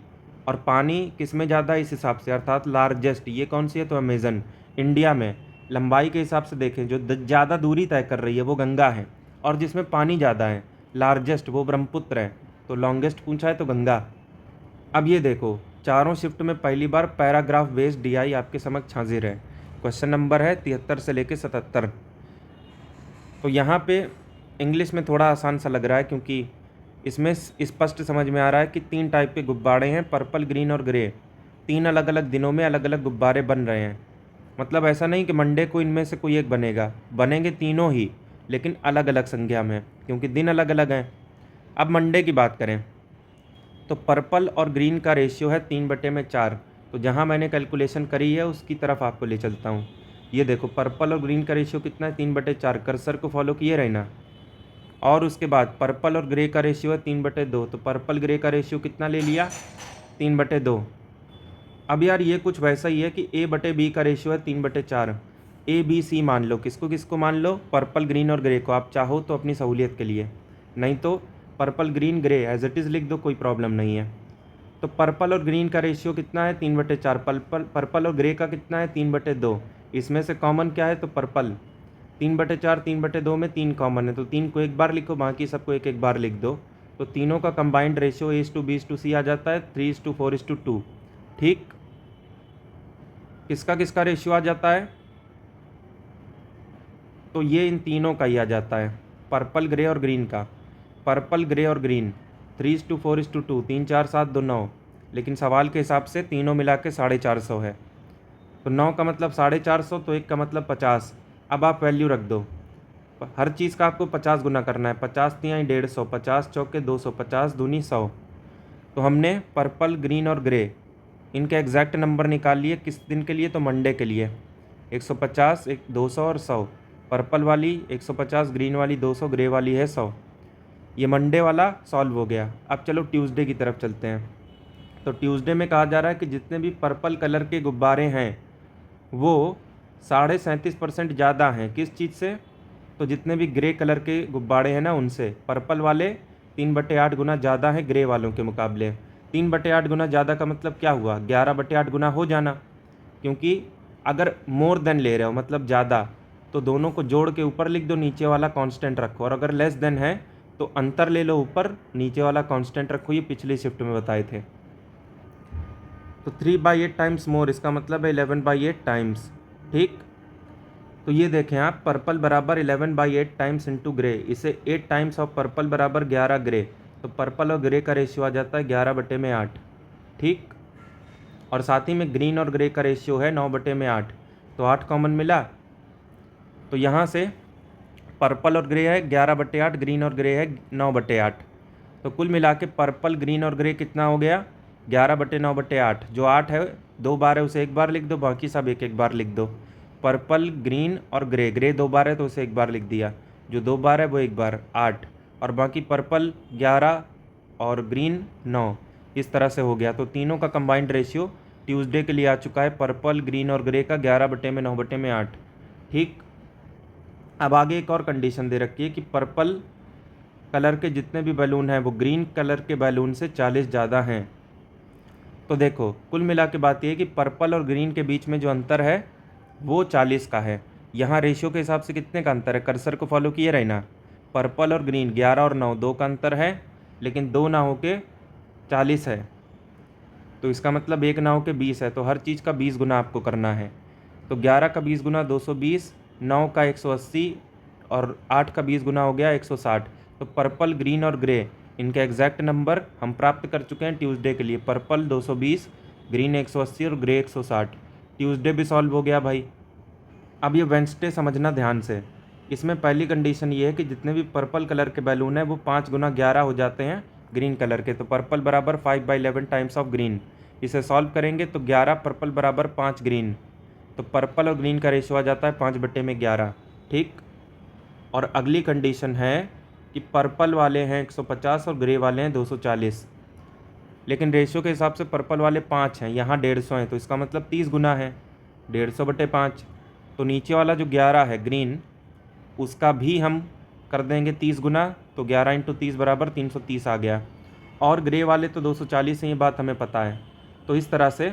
और पानी किस में ज़्यादा है इस हिसाब से, अर्थात लार्जेस्ट ये कौन सी है, तो अमेजन। इंडिया में लंबाई के हिसाब से देखें जो ज़्यादा दूरी तय कर रही है वो गंगा है, और जिसमें पानी ज़्यादा है लार्जेस्ट वो ब्रह्मपुत्र है। तो लॉन्गेस्ट पूछा है तो गंगा। अब ये देखो, चारों शिफ्ट में पहली बार पैराग्राफ बेस्ड डीआई आपके समक्ष हाजिर है। क्वेश्चन नंबर है 73 से लेकर 77। तो यहाँ पे इंग्लिश में थोड़ा आसान सा लग रहा है, क्योंकि इसमें स्पष्ट समझ में आ रहा है कि 3 टाइप के गुब्बारे हैं, पर्पल, ग्रीन और ग्रे। 3 अलग अलग दिनों में अलग अलग गुब्बारे बन रहे हैं। मतलब ऐसा नहीं कि मंडे को इनमें से कोई एक बनेगा, बनेंगे तीनों ही, लेकिन अलग अलग संख्या में, क्योंकि दिन अलग अलग हैं। अब मंडे की बात करें तो पर्पल और ग्रीन का रेशियो है 3/4। तो जहाँ मैंने कैलकुलेशन करी है उसकी तरफ आपको ले चलता हूँ। ये देखो, पर्पल और ग्रीन का रेशियो कितना है, 3/4। कर्सर को फॉलो किए रहना। और उसके बाद पर्पल और ग्रे का रेशियो है 3/2। तो पर्पल ग्रे का रेशियो कितना ले लिया, 3/2। अब यार ये कुछ वैसा ही है कि A/B का रेशियो है 3/4। ABC मान लो, किसको किसको मान लो, पर्पल, ग्रीन और ग्रे को। आप चाहो तो अपनी सहूलियत के लिए, नहीं तो purple, green, grey as it is लिख दो, कोई प्रॉब्लम नहीं है। तो पर्पल और ग्रीन का रेशियो कितना है, 3/4। पर्पल और ग्रे का कितना है, 3/2। इसमें से कॉमन क्या है, तो पर्पल। 3/4 3/2 में 3 कॉमन है, तो 3 को एक बार लिखो, बाकी सबको एक एक बार लिख दो। तो तीनों का कंबाइंड रेशियो A/B/C आ जाता है 3:4:2। ठीक, किसका किसका रेशियो आ जाता है, तो ये इन तीनों का ही आ जाता है, पर्पल, ग्रे और ग्रीन का। पर्पल, ग्रे और ग्रीन 3:4:2, 3 4 7 2 9। लेकिन सवाल के हिसाब से तीनों मिला के 450 है। तो 9 का मतलब 450, तो 1 का मतलब 50। अब आप वैल्यू रख दो, हर चीज़ का आपको 50 गुना करना है। 50 तियाई 150, 50 चौके 200, 50 दूनी 100। तो हमने पर्पल, ग्रीन और ग्रे इनके एग्जैक्ट नंबर निकाल लिए, किस दिन के लिए, तो मंडे के लिए। 150, 200 और 100। पर्पल वाली 150, ग्रीन वाली 200, ग्रे वाली है 100। ये मंडे वाला सॉल्व हो गया। अब चलो ट्यूसडे की तरफ चलते हैं। तो ट्यूसडे में कहा जा रहा है कि जितने भी पर्पल कलर के गुब्बारे हैं वो 37.5% ज़्यादा हैं, किस चीज़ से, तो जितने भी ग्रे कलर के गुब्बारे हैं ना उनसे। पर्पल वाले 3/8 गुना ज़्यादा हैं ग्रे वालों के मुकाबले। 3/8 गुना ज़्यादा का मतलब क्या हुआ, 11/8 गुना हो जाना। क्योंकि अगर मोर देन ले रहे हो मतलब ज़्यादा, तो दोनों को जोड़ के ऊपर लिख दो, नीचे वाला कांस्टेंट रखो। और अगर लेस देन है तो अंतर ले लो ऊपर, नीचे वाला कांस्टेंट रखो। ये पिछली शिफ्ट में बताए थे। तो 3/8 टाइम्स मोर, इसका मतलब है 11/8 टाइम्स। ठीक, तो ये देखें आप, पर्पल बराबर 11/8 टाइम्स इंटू ग्रे, इसे 8 टाइम्स ऑफ पर्पल बराबर 11 ग्रे, तो पर्पल और ग्रे का रेशियो आ जाता है 11/8। ठीक, और साथ ही में ग्रीन और ग्रे का रेशियो है 9/8, तो 8 कॉमन मिला, तो यहाँ से पर्पल और ग्रे है 11/8, ग्रीन और ग्रे है 9/8, तो कुल मिला के पर्पल ग्रीन और ग्रे कितना हो गया 11/9/8। जो 8 है 2 बार है उसे एक बार लिख दो, बाकी सब एक एक बार लिख दो। पर्पल ग्रीन और ग्रे, ग्रे 2 बार है तो उसे एक बार लिख दिया, जो 2 बार है वो एक बार 8, और बाकी पर्पल 11 और ग्रीन 9, इस तरह से हो गया। तो तीनों का कंबाइंड रेशियो ट्यूसडे के लिए आ चुका है पर्पल ग्रीन और ग्रे का 11/9/8। ठीक, अब आगे एक और कंडीशन दे रखी है कि पर्पल कलर के जितने भी बैलून हैं वो ग्रीन कलर के बैलून से 40 ज़्यादा हैं। तो देखो कुल मिला के बात ये है कि पर्पल और ग्रीन के बीच में जो अंतर है वो 40 का है। यहाँ रेशियो के हिसाब से कितने का अंतर है, कर्सर को फॉलो किए रहना, पर्पल और ग्रीन 11 और 9 2 का अंतर है, लेकिन 2 ना होके 40 है, तो इसका मतलब 1 ना होके 20 है, तो हर चीज़ का 20 गुना आपको करना है। तो 11 का 20 गुना 220, 9 का 180 और 8 का 20 गुना हो गया 160। तो पर्पल ग्रीन और ग्रे इनके एग्जैक्ट नंबर हम प्राप्त कर चुके हैं ट्यूसडे के लिए, पर्पल 220, ग्रीन 180 और ग्रे 160। ट्यूसडे भी सॉल्व हो गया भाई। अब ये वेंसडे समझना ध्यान से, इसमें पहली कंडीशन ये है कि जितने भी पर्पल कलर के बैलून हैं वो 5 गुना 11 हो जाते हैं ग्रीन कलर के, तो पर्पल बराबर 5/11 टाइम्स ऑफ ग्रीन। इसे सॉल्व करेंगे तो 11 पर्पल बराबर 5 ग्रीन, तो पर्पल और ग्रीन का रेशियो आ जाता है 5/11। ठीक, और अगली कंडीशन है कि पर्पल वाले हैं 150 और ग्रे वाले हैं 240, लेकिन रेशियो के हिसाब से पर्पल वाले 5 हैं, यहाँ 150 हैं, तो इसका मतलब 30 गुना है 150/5। तो नीचे वाला जो 11 है ग्रीन, उसका भी हम कर देंगे 30 गुना, तो 11 × 30 बराबर 330 आ गया। और ग्रे वाले तो 240 हैं, ये बात हमें पता है। तो इस तरह से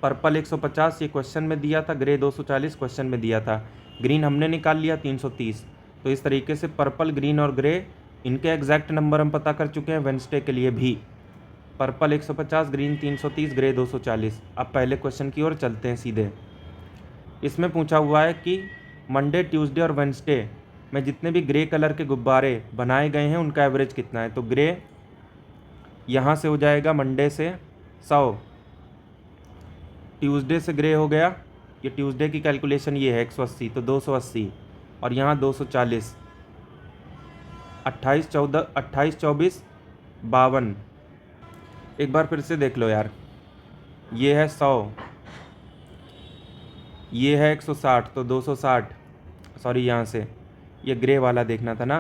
पर्पल 150 ये क्वेश्चन में दिया था, ग्रे 240 क्वेश्चन में दिया था, ग्रीन हमने निकाल लिया 330। तो इस तरीके से पर्पल ग्रीन और ग्रे इनके एग्जैक्ट नंबर हम पता कर चुके हैं वेंसडे के लिए भी, पर्पल 150, ग्रीन 330, ग्रे 240। अब पहले क्वेश्चन की ओर चलते हैं सीधे। इसमें पूछा हुआ है कि मंडे ट्यूसडे और वेंसडे में जितने भी ग्रे कलर के गुब्बारे बनाए गए हैं उनका एवरेज कितना है। तो ग्रे यहाँ से हो जाएगा मंडे से 100, ट्यूसडे से ग्रे हो गया, ये ट्यूसडे की कैलकुलेशन ये है 180, तो 280, और यहाँ 240, 28 14 28 24 52। एक बार फिर से देख लो यार, ये है 100, ये है 160, तो 260, सॉरी यहाँ से ये ग्रे वाला देखना था ना,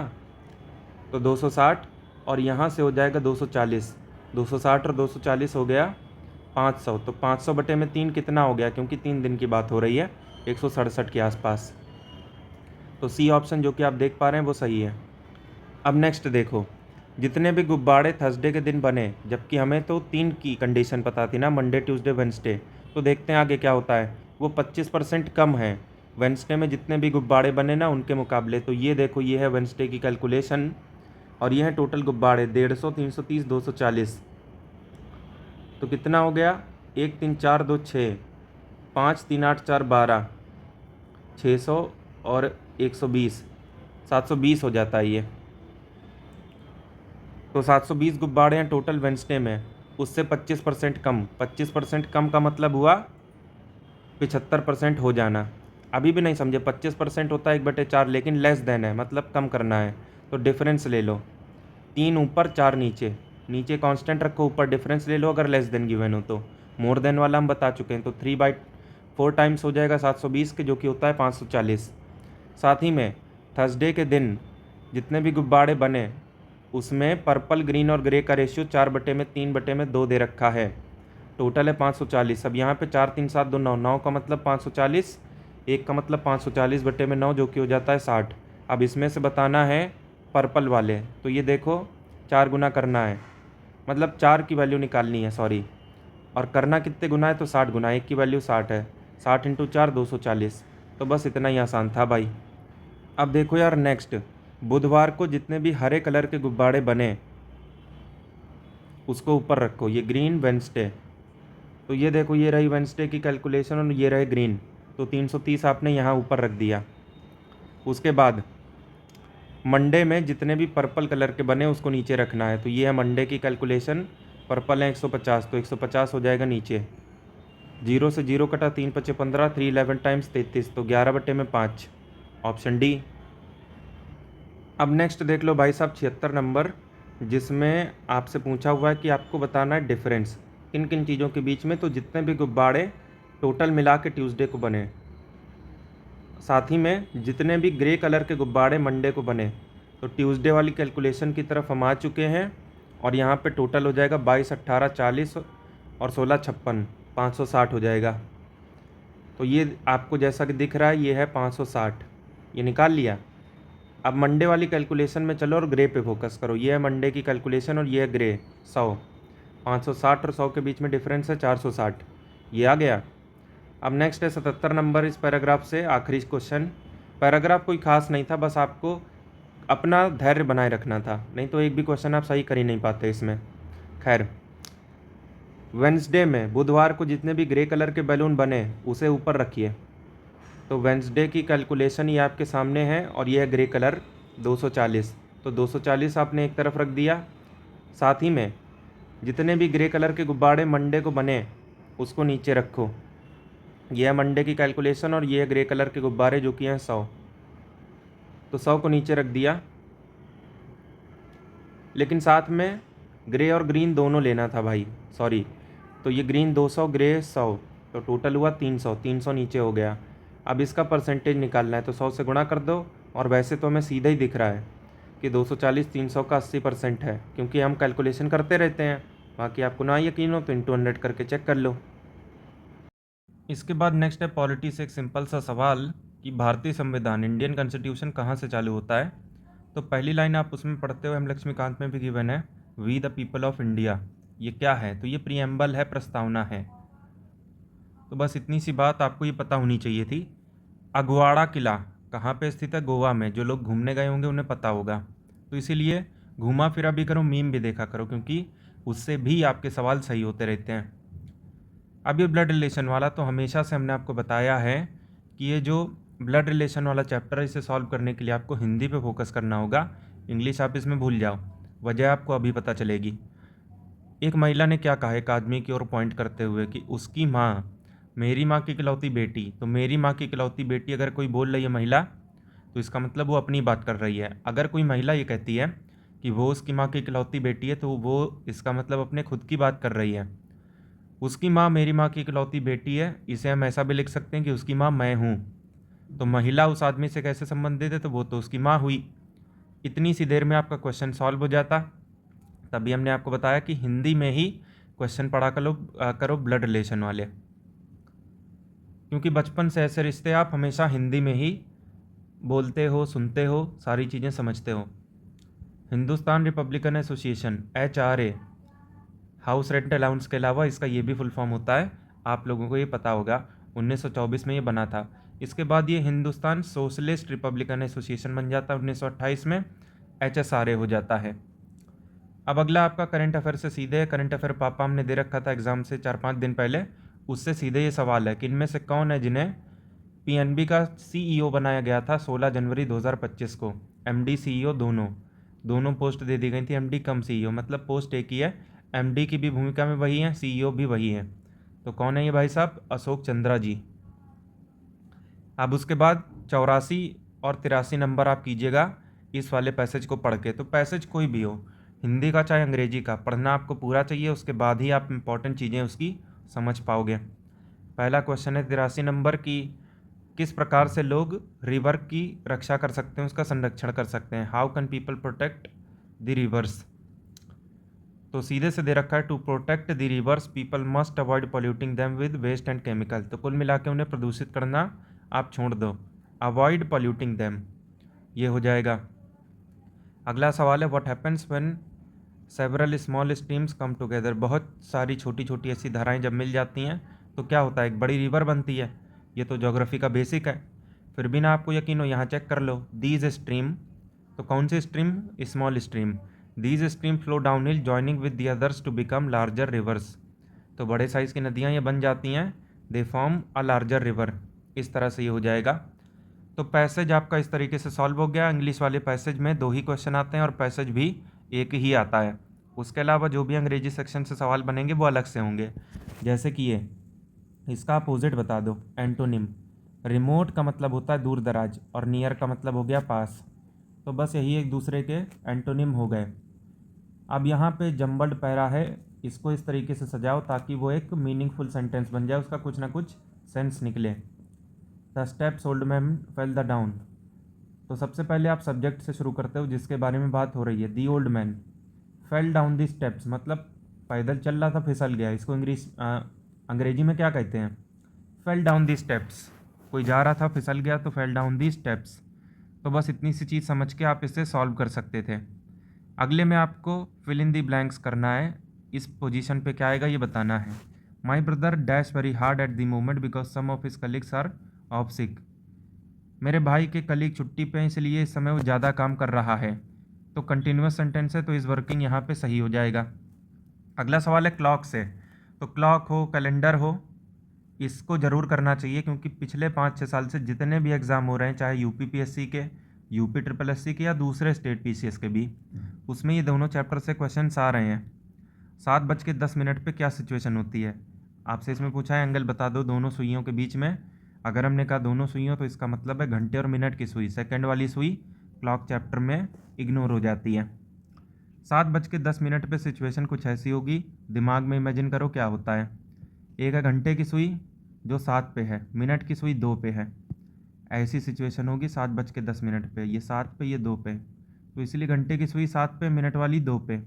तो 260, और यहाँ से हो जाएगा 240, 260 और 240 हो गया 500, तो 500/3 कितना हो गया, क्योंकि 3 दिन की बात हो रही है, 167 के आसपास। तो सी ऑप्शन जो कि आप देख पा रहे हैं वो सही है। अब नेक्स्ट देखो, जितने भी गुब्बारे थर्सडे के दिन बने, जबकि हमें तो 3 की कंडीशन पता थी ना, मंडे ट्यूसडे वेंसडे, तो देखते हैं आगे क्या होता है। वो 25% कम है वेंसडे में जितने भी गुब्बारे बने ना उनके मुकाबले। तो ये देखो, ये है वेंसडे की कैलकुलेशन, और ये है टोटल गुब्बारे 150, 330, 240। तो कितना हो गया, 1 3 4 2 6, 5 3 8 4 12, 600 और 120, 720 हो जाता है ये। तो 720 गुब्बारे हैं टोटल वेंसडे में, उससे 25% कम, 25% कम का मतलब हुआ 75% हो जाना। अभी भी नहीं समझे, 25% होता है 1/4, लेकिन लेस देन है, मतलब कम करना है, तो डिफरेंस ले लो, 3 ऊपर 4 नीचे, नीचे कांस्टेंट रखो, ऊपर डिफरेंस ले लो अगर लेस देन गिवन हो तो। मोर देन वाला हम बता चुके हैं, तो 3/4 टाइम्स हो जाएगा 720 के, जो कि होता है 540। साथ ही में थर्सडे के दिन जितने भी गुब्बारे बने उसमें पर्पल ग्रीन और ग्रे का रेशियो 4/3/2 दे रखा है, टोटल है 540। अब यहाँ पे 4 3 7 2 9, 9 का मतलब 540, 1 का मतलब 540/9, जो कि हो जाता है 60। अब इसमें से बताना है पर्पल वाले, तो ये देखो 4 गुना करना है, मतलब 4 की वैल्यू निकालनी है, सॉरी, और करना कितने गुना है, तो 60 गुना, 1 की वैल्यू 60 है, 60 × 4 240। तो बस इतना ही आसान था भाई। अब देखो यार नेक्स्ट, बुधवार को जितने भी हरे कलर के गुब्बारे बने उसको ऊपर रखो, ये ग्रीन वेंसडे, तो ये देखो, ये रही वेंसडे की कैलकुलेशन और ये रहे ग्रीन। तो 330 आपने यहाँ ऊपर रख दिया। उसके बाद मंडे में जितने भी पर्पल कलर के बने उसको नीचे रखना है। तो ये है मंडे की कैलकुलेशन, पर्पल है 150, तो 150 हो जाएगा नीचे। 0 से 0 कटा, 3 पचे 15, 311 टाइम्स 33, तो 11/5, ऑप्शन डी। अब नेक्स्ट देख लो भाई साहब 76 नंबर, जिसमें आपसे पूछा हुआ है कि आपको बताना है डिफरेंस किन किन चीज़ों के बीच में। तो जितने भी गुब्बारे टोटल मिला के ट्यूसडे को बने, साथ ही में जितने भी ग्रे कलर के गुब्बारे मंडे को बने। तो ट्यूसडे वाली कैलकुलेशन की तरफ हम आ चुके हैं और यहाँ पे टोटल हो जाएगा 22, 18, 40 और 16, 56, 560 हो जाएगा। तो ये आपको जैसा कि दिख रहा है ये है 560, ये निकाल लिया। अब मंडे वाली कैलकुलेशन में चलो और ग्रे पे फोकस करो। ये है मंडे की कैलकुलेशन और ये है ग्रे 100। 560 और 100 के बीच में डिफरेंस है 460, ये आ गया। अब नेक्स्ट है 77 नंबर, इस पैराग्राफ से आखिरी क्वेश्चन। पैराग्राफ कोई खास नहीं था, बस आपको अपना धैर्य बनाए रखना था, नहीं तो एक भी क्वेश्चन आप सही कर ही नहीं पाते इसमें। खैर, वेंसडे में बुधवार को जितने भी ग्रे कलर के बैलून बने उसे ऊपर रखिए। तो वेंसडे की कैलकुलेशन ये आपके सामने है और ये है ग्रे कलर 240। तो 240 आपने एक तरफ रख दिया। साथ ही में जितने भी ग्रे कलर के गुब्बारे मंडे को बने उसको नीचे रखो। यह है मंडे की कैलकुलेशन और ये है ग्रे कलर के गुब्बारे जो कि हैं 100। तो 100 को नीचे रख दिया, लेकिन साथ में ग्रे और ग्रीन दोनों लेना था भाई, सॉरी। तो ये ग्रीन 200, ग्रे 100, तो टोटल हुआ 300। 300 नीचे हो गया। अब इसका परसेंटेज निकालना है, तो 100 से गुणा कर दो। और वैसे तो हमें सीधा ही दिख रहा है कि 240 300 का 80% है, क्योंकि हम कैलकुलेशन करते रहते हैं। बाकी आपको ना यकीन हो तो इंटू 100 करके चेक कर लो। इसके बाद नेक्स्ट है पॉलिटी से एक सिंपल सा सवाल कि भारतीय संविधान, इंडियन कॉन्स्टिट्यूशन कहाँ से चालू होता है। तो पहली लाइन आप उसमें पढ़ते हो, एम लक्ष्मीकांत में भी गिवन है, we the people of India. ये क्या है? तो ये प्रीएम्बल है, प्रस्तावना है। तो बस इतनी सी बात आपको ये पता होनी चाहिए थी। अगवाड़ा किला कहाँ पे स्थित है? गोवा में। जो लोग घूमने गए होंगे उन्हें पता होगा। तो इसीलिए घूमा फिरा भी करो, मीम भी देखा करो, क्योंकि उससे भी आपके सवाल सही होते रहते हैं। अब ये ब्लड रिलेशन वाला, तो हमेशा से हमने आपको बताया है कि ये जो ब्लड रिलेशन वाला चैप्टर है इसे सॉल्व करने के लिए आपको हिंदी पे फोकस करना होगा। इंग्लिश आप इसमें भूल जाओ, वजह आपको अभी पता चलेगी। एक महिला ने क्या कहा एक आदमी की ओर पॉइंट करते हुए कि उसकी माँ मेरी माँ की इकलौती बेटी। तो मेरी माँ की इकलौती बेटी अगर कोई बोल रही है महिला, तो इसका मतलब वो अपनी बात कर रही है। अगर कोई महिला ये कहती है कि वो उसकी माँ की इकलौती बेटी है, तो वो इसका मतलब अपने खुद की बात कर रही है। उसकी माँ मेरी माँ की इकलौती बेटी है, इसे हम ऐसा भी लिख सकते हैं कि उसकी माँ मैं हूँ। तो महिला उस आदमी से कैसे संबंधित है? तो वो तो उसकी माँ हुई। इतनी सी देर में आपका क्वेश्चन सॉल्व हो जाता। तभी हमने आपको बताया कि हिंदी में ही क्वेश्चन पढ़ा करो ब्लड रिलेशन वाले, क्योंकि बचपन से ऐसे रिश्ते आप हमेशा हिंदी में ही बोलते हो, सुनते हो, सारी चीज़ें समझते हो। Hindustan Republican association, HRA, house rent allowance के अलावा इसका ये भी फुल फॉर्म होता है, आप लोगों को ये पता होगा। 1924 में ये बना था। इसके बाद ये हिंदुस्तान सोशलिस्ट रिपब्लिकन एसोसिएशन बन जाता है 1928 में, HSRA हो जाता है। अब अगला आपका करंट अफेयर से सीधे, करंट अफेयर पापा हमने दे रखा था एग्जाम से 4-5 दिन पहले, उससे सीधे ये सवाल है कि इनमें से कौन है जिन्हें PNB का CEO बनाया गया था 16 जनवरी 2025 को। MD CEO दोनों पोस्ट दे दी गई थी। MD कम CEO, मतलब पोस्ट एक ही है, MD की भी भूमिका में वही है, CEO भी वही है। तो कौन है ये भाई साहब? अशोक चंद्रा जी। अब उसके बाद 84 और 83 नंबर आप कीजिएगा इस वाले पैसेज को पढ़ के। तो पैसेज कोई भी हो, हिंदी का चाहे अंग्रेजी का, पढ़ना आपको पूरा चाहिए, उसके बाद ही आप इंपॉर्टेंट चीज़ें उसकी समझ पाओगे। पहला क्वेश्चन है 83 नंबर की, किस प्रकार से लोग रिवर की रक्षा कर सकते हैं, उसका संरक्षण कर सकते हैं? How can people protect the rivers? तो सीधे से दे रखा है, to protect the rivers people must avoid polluting them with waste and chemical. तो कुल मिला के उन्हें प्रदूषित करना आप छोड़ दो, अवॉइड पॉल्यूटिंग देम, ये हो जाएगा। अगला सवाल है, what happens when several small streams come together? बहुत सारी छोटी छोटी ऐसी धाराएं जब मिल जाती हैं तो क्या होता है? एक बड़ी रिवर बनती है। ये तो ज्योग्राफी का बेसिक है, फिर भी ना आपको यकीन हो यहाँ चेक कर लो। दीज स्ट्रीम, तो कौन सी stream? Small stream. These stream flow down hill joining with the others to become larger rivers. तो बड़े साइज़ की नदियाँ ये बन जाती हैं, they form a larger river, इस तरह से ये हो जाएगा। तो पैसेज आपका इस तरीके से सॉल्व हो गया। इंग्लिश वाले पैसेज में 2 ही क्वेश्चन आते हैं और पैसेज भी एक ही आता है। उसके अलावा जो भी अंग्रेजी सेक्शन से सवाल बनेंगे वो अलग से होंगे। जैसे कि ये, इसका अपोजिट बता दो, एंटोनिम। रिमोट का मतलब होता है दूर दराज और नियर का मतलब हो गया पास। तो बस यही एक दूसरे के एंटोनिम हो गए। अब यहाँ पे जम्बल्ड पैरा है, इसको इस तरीके से सजाओ ताकि वो एक मीनिंगफुल सेंटेंस बन जाए, उसका कुछ ना कुछ सेंस निकले। The steps old man fail the down. तो सबसे पहले आप सब्जेक्ट से शुरू करते हो जिसके बारे में बात हो रही है। The old man fell down the steps, मतलब पैदल चल रहा था फिसल गया। इसको अंग्रेजी में क्या कहते हैं? Fell down the steps. कोई जा रहा था फिसल गया तो फेल डाउन दी स्टेप्स। तो बस इतनी सी चीज़ समझ के आप इसे सॉल्व कर सकते थे। अगले में आपको फिल इन दी ब्लैंक्स करना है। इस पोजीशन पे क्या आएगा ये बताना है। My brother dash very hard at the moment because some of his colleagues are off sick. मेरे भाई के कलीग छुट्टी पे हैं इसलिए इस समय वो ज़्यादा काम कर रहा है। तो कंटिन्यूस सेंटेंस है तो इस वर्किंग यहाँ पे सही हो जाएगा। अगला सवाल है क्लॉक से। तो क्लॉक हो, कैलेंडर हो, इसको ज़रूर करना चाहिए क्योंकि पिछले 5-6 साल से जितने भी एग्ज़ाम हो रहे हैं, चाहे UPPSC के, UPSSC के या दूसरे स्टेट PCS के भी, उसमें ये दोनों चैप्टर से क्वेश्चंस आ रहे हैं। 7:10 पे क्या सिचुएशन होती है? आपसे इसमें पूछा है एंगल बता दो दोनों सुइयों के बीच में। अगर हमने कहा दोनों सुइयों तो इसका मतलब है घंटे और मिनट की सुई। सेकंड वाली सुई क्लॉक चैप्टर में इग्नोर हो जाती है। 7:10 पे सिचुएशन कुछ ऐसी होगी, दिमाग में इमेजिन करो क्या होता है। एक है घंटे की सुई जो 7 पे है, मिनट की सुई 2 पे है। ऐसी सिचुएशन होगी 7:10 पे, ये 7 पे, ये 2 पे। तो इसलिए घंटे की सुई 7 पे, मिनट वाली 2 पे।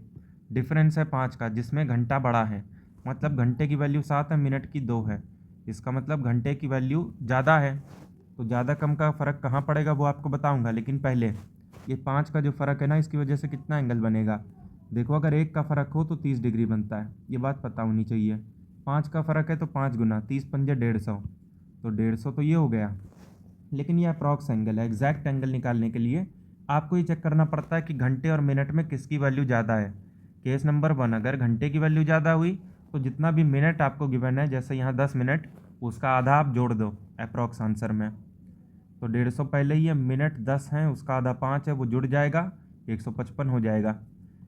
डिफरेंस है 5 का जिसमें घंटा बड़ा है, मतलब घंटे की वैल्यू 7 है, मिनट की 2 है। इसका मतलब घंटे की वैल्यू ज़्यादा है। तो ज़्यादा कम का फ़र्क कहाँ पड़ेगा वो आपको बताऊंगा, लेकिन पहले ये 5 का जो फ़र्क है ना, इसकी वजह से कितना एंगल बनेगा। देखो अगर 1 का फ़र्क हो तो 30 डिग्री बनता है, ये बात पता होनी चाहिए। 5 का फ़र्क है तो 5 गुना 30 पंजे 150, तो 150 तो ये हो गया। लेकिन ये अप्रॉक्स एंगल है। एग्जैक्ट एंगल निकालने के लिए आपको ये चेक करना पड़ता है कि घंटे और मिनट में किसकी वैल्यू ज़्यादा है। केस नंबर 1, अगर घंटे की वैल्यू ज़्यादा हुई तो जितना भी मिनट आपको गिवन है, जैसे यहाँ 10 मिनट, उसका आधा आप जोड़ दो अप्रॉक्स आंसर में। तो 150 पहले ही है, मिनट 10 हैं, उसका आधा 5 है, वो जुड़ जाएगा, 155 हो जाएगा।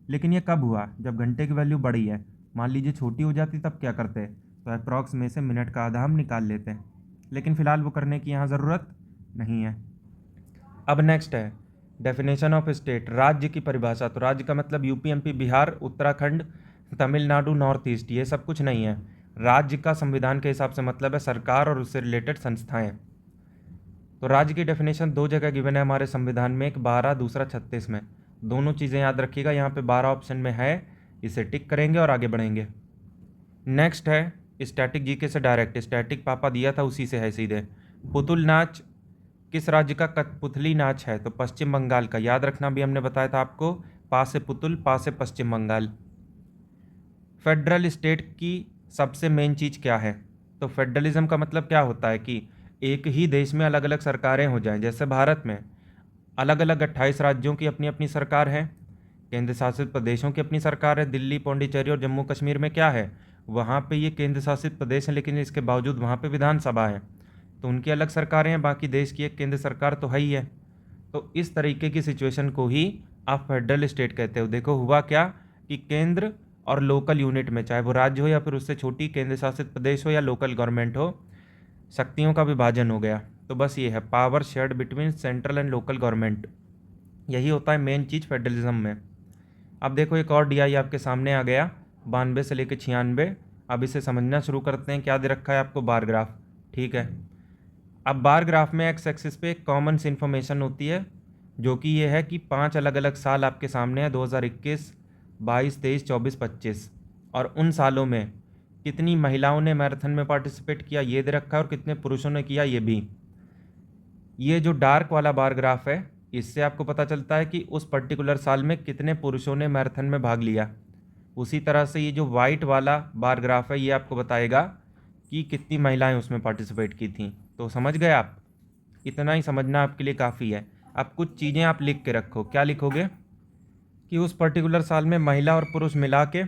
लेकिन ये कब हुआ? जब घंटे की वैल्यू बड़ी है। मान लीजिए छोटी हो जाती तब क्या करते? तो अप्रॉक्स में से मिनट का आधा हम निकाल लेते हैं, लेकिन फ़िलहाल वो करने की यहाँ ज़रूरत नहीं है। अब नेक्स्ट है डेफिनेशन ऑफ स्टेट, राज्य की परिभाषा। तो राज्य का मतलब UP MP Bihar Uttarakhand Tamil Nadu north east, ये सब कुछ नहीं है। राज्य का संविधान के हिसाब से मतलब है सरकार और उससे रिलेटेड संस्थाएं। तो राज्य की डेफिनेशन 2 जगह गिवन है हमारे संविधान में, एक 12 दूसरा 36 में। दोनों चीज़ें याद रखिएगा, यहाँ पे 12 ऑप्शन में है, इसे टिक करेंगे और आगे बढ़ेंगे। नेक्स्ट है स्टैटिक GK से डायरेक्ट, स्टैटिक पापा दिया था उसी से है सीधे। पुतुल नाच किस राज्य का कठपुतली नाच है? तो पश्चिम बंगाल का। याद रखना भी हमने बताया था आपको, पा से पुतुल, पा से पश्चिम बंगाल। फेडरल स्टेट की सबसे मेन चीज़ क्या है? तो फेडरलिज्म का मतलब क्या होता है कि एक ही देश में अलग अलग सरकारें हो जाएं। जैसे भारत में अलग अलग 28 राज्यों की अपनी अपनी सरकार है, केंद्र शासित प्रदेशों की अपनी सरकार है। दिल्ली, पौंडीचेरी और जम्मू कश्मीर में क्या है? वहाँ पे ये केंद्र शासित प्रदेश हैं, लेकिन इसके बावजूद वहाँ पे विधानसभा है, तो उनकी अलग सरकारें हैं, बाकी देश की एक केंद्र सरकार तो है ही है। तो इस तरीके की सिचुएशन को ही आप फेडरल स्टेट कहते हो। देखो हुआ क्या कि केंद्र और लोकल यूनिट में, चाहे वो राज्य हो या फिर उससे छोटी केंद्र शासित प्रदेश हो या लोकल गवर्नमेंट हो, शक्तियों का विभाजन हो गया। तो बस ये है power shared between central and local government, यही होता है मेन चीज़ फेडरलिज्म में। अब देखो एक और DI आपके सामने आ गया, 92 से लेकर 96। अब इसे समझना शुरू करते हैं। क्या दे रखा है आपको? Bar graph. ठीक है, अब बार ग्राफ में एक्स एक्सिस पे एक कॉमन सी इन्फॉर्मेशन होती है, जो कि ये है कि 5 अलग अलग साल आपके सामने है, 2021, 22, 23, 24, 25। और उन सालों में कितनी महिलाओं ने मैराथन में पार्टिसिपेट किया ये दे रखा है, और कितने पुरुषों ने किया ये भी। ये जो डार्क वाला बार ग्राफ है, इससे आपको पता चलता है कि उस पर्टिकुलर साल में कितने पुरुषों ने मैराथन में भाग लिया। उसी तरह से ये जो वाइट वाला बार ग्राफ है, ये आपको बताएगा कि कितनी महिलाएं उसमें पार्टिसिपेट की थी। तो समझ गए आप? इतना ही समझना आपके लिए काफ़ी है। अब कुछ चीज़ें आप लिख के रखो। क्या लिखोगे? कि उस पर्टिकुलर साल में महिला और पुरुष मिला के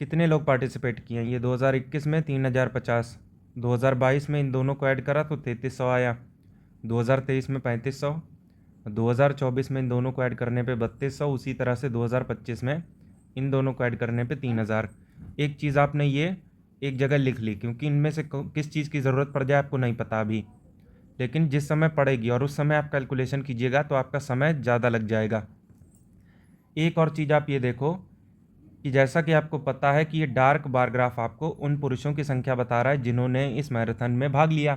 कितने लोग पार्टिसिपेट किए हैं? ये 2021 में 3050, 2022 में इन दोनों को ऐड करा तो 3300 आया, 2023 में 3500, 2024 में इन दोनों को ऐड करने पे 3200, उसी तरह से 2025 में इन दोनों को ऐड करने पे 3000। एक चीज़ आपने ये एक जगह लिख ली, क्योंकि इनमें से किस चीज़ की ज़रूरत पड़ जाए आपको नहीं पता अभी, लेकिन जिस समय पड़ेगी और उस समय आप कैलकुलेशन कीजिएगा तो आपका समय ज़्यादा लग जाएगा। एक और चीज़ आप ये देखो कि जैसा कि आपको पता है कि ये डार्क बार ग्राफ आपको उन पुरुषों की संख्या बता रहा है जिन्होंने इस मैराथन में भाग लिया।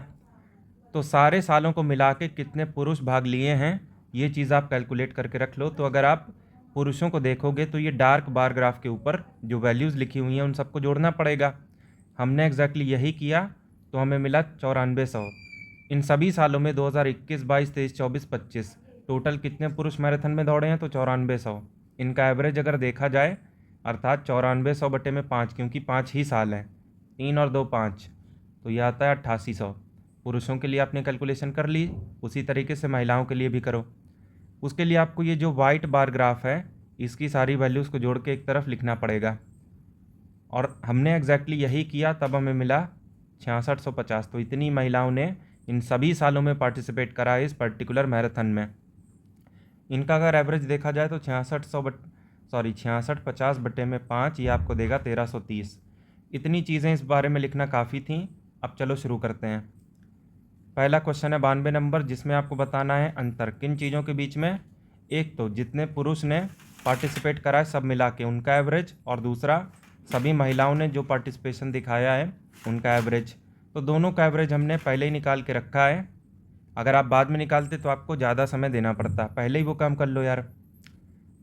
तो सारे सालों को मिला के कितने पुरुष भाग लिए हैं ये चीज़ आप कैलकुलेट करके रख लो। तो अगर आप पुरुषों को देखोगे तो ये डार्क बार ग्राफ के ऊपर जो वैल्यूज़ लिखी हुई हैं उन सबको जोड़ना पड़ेगा। हमने एग्जैक्टली यही किया तो हमें मिला 9400। इन सभी सालों में 2021, 22, 23, 24, 25 टोटल कितने पुरुष मैराथन में दौड़े हैं? तो 9400। इनका एवरेज अगर देखा जाए अर्थात 9400 बटे में 5, क्योंकि 5 ही साल हैं, 3 और 2 5, तो यह आता है 8800। पुरुषों के लिए आपने कैलकुलेशन कर ली, उसी तरीके से महिलाओं के लिए भी करो। उसके लिए आपको ये जो वाइट बार ग्राफ है इसकी सारी वैल्यूज़ को जोड़ के एक तरफ लिखना पड़ेगा, और हमने एग्जैक्टली यही किया, तब हमें मिला 6650। तो इतनी महिलाओं ने इन सभी सालों में पार्टिसिपेट करा है इस पर्टिकुलर मैराथन में। इनका अगर एवरेज देखा जाए तो 6650 बटे में 5 ये आपको देगा 1330। इतनी चीज़ें इस बारे में लिखना काफ़ी थी। अब चलो शुरू करते हैं। पहला क्वेश्चन है 92 नंबर, जिसमें आपको बताना है अंतर किन चीज़ों के बीच में। एक तो जितने पुरुष ने पार्टिसिपेट करा है सब मिला के उनका एवरेज, और दूसरा सभी महिलाओं ने जो पार्टिसिपेशन दिखाया है उनका एवरेज। तो दोनों का एवरेज हमने पहले ही निकाल के रखा है। अगर आप बाद में निकालते तो आपको ज़्यादा समय देना पड़ता, पहले ही वो काम कर लो यार।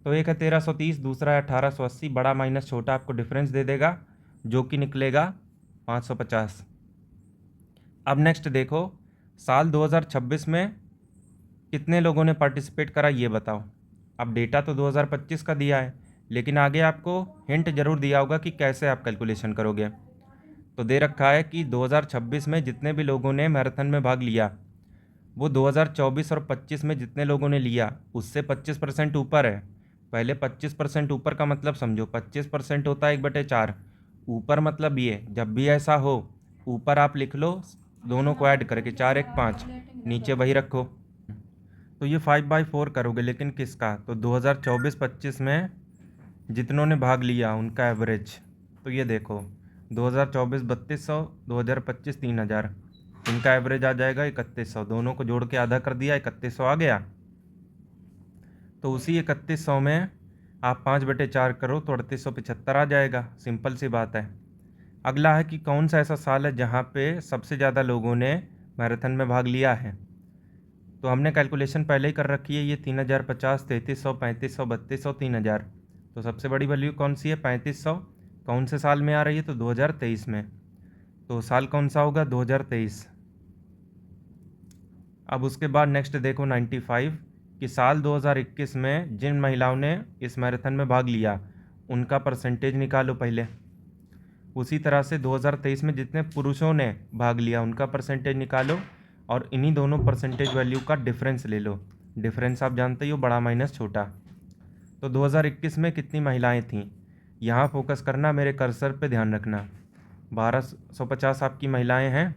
तो एक है 1330, दूसरा है 1880, बड़ा माइनस छोटा आपको डिफरेंस दे देगा जो कि निकलेगा 550। अब नेक्स्ट देखो, साल 2026 में कितने लोगों ने पार्टिसिपेट करा ये बताओ। अब डेटा तो 2025 का दिया है, लेकिन आगे आपको हिंट जरूर दिया होगा कि कैसे आप कैलकुलेशन करोगे। तो दे रखा है कि 2026 में जितने भी लोगों ने मैराथन में भाग लिया वो 2024 और 25 में जितने लोगों ने लिया उससे 25% ऊपर है। पहले 25% ऊपर का मतलब समझो, 25% होता है 1/4। ऊपर मतलब ये जब भी ऐसा हो ऊपर आप लिख लो दोनों को ऐड करके 4 1 5, नीचे वही रखो। तो ये 5/4 करोगे, लेकिन किसका? तो 2024-25 में जितनों ने भाग लिया उनका एवरेज। तो ये देखो 2024 3200, 2025 3000, इनका एवरेज आ जाएगा 3100। दोनों को जोड़ के आधा कर दिया, 3100 आ गया। तो उसी 3100 में आप 5/4 करो तो 3875 आ जाएगा। सिंपल सी बात है। अगला है कि कौन सा ऐसा साल है जहाँ पे सबसे ज़्यादा लोगों ने मैराथन में भाग लिया है। तो हमने कैलकुलेशन पहले ही कर रखी है, ये 3050, 3300, 3500, 3200, 3000। तो सबसे बड़ी वैल्यू कौन सी है? 3500। कौन से साल में आ रही है? तो 2023 में। तो साल कौन सा होगा? 2023। अब उसके बाद नेक्स्ट देखो 95 कि साल 2021 में जिन महिलाओं ने इस मैराथन में भाग लिया उनका परसेंटेज निकालो पहले। उसी तरह से 2023 में जितने पुरुषों ने भाग लिया उनका परसेंटेज निकालो, और इन्हीं दोनों परसेंटेज वैल्यू का डिफरेंस ले लो। डिफरेंस आप जानते ही हो, बड़ा माइनस छोटा। तो 2021 में कितनी महिलाएं थीं, यहाँ फोकस करना, मेरे कर्सर पे ध्यान रखना। 1250 आपकी महिलाएं हैं,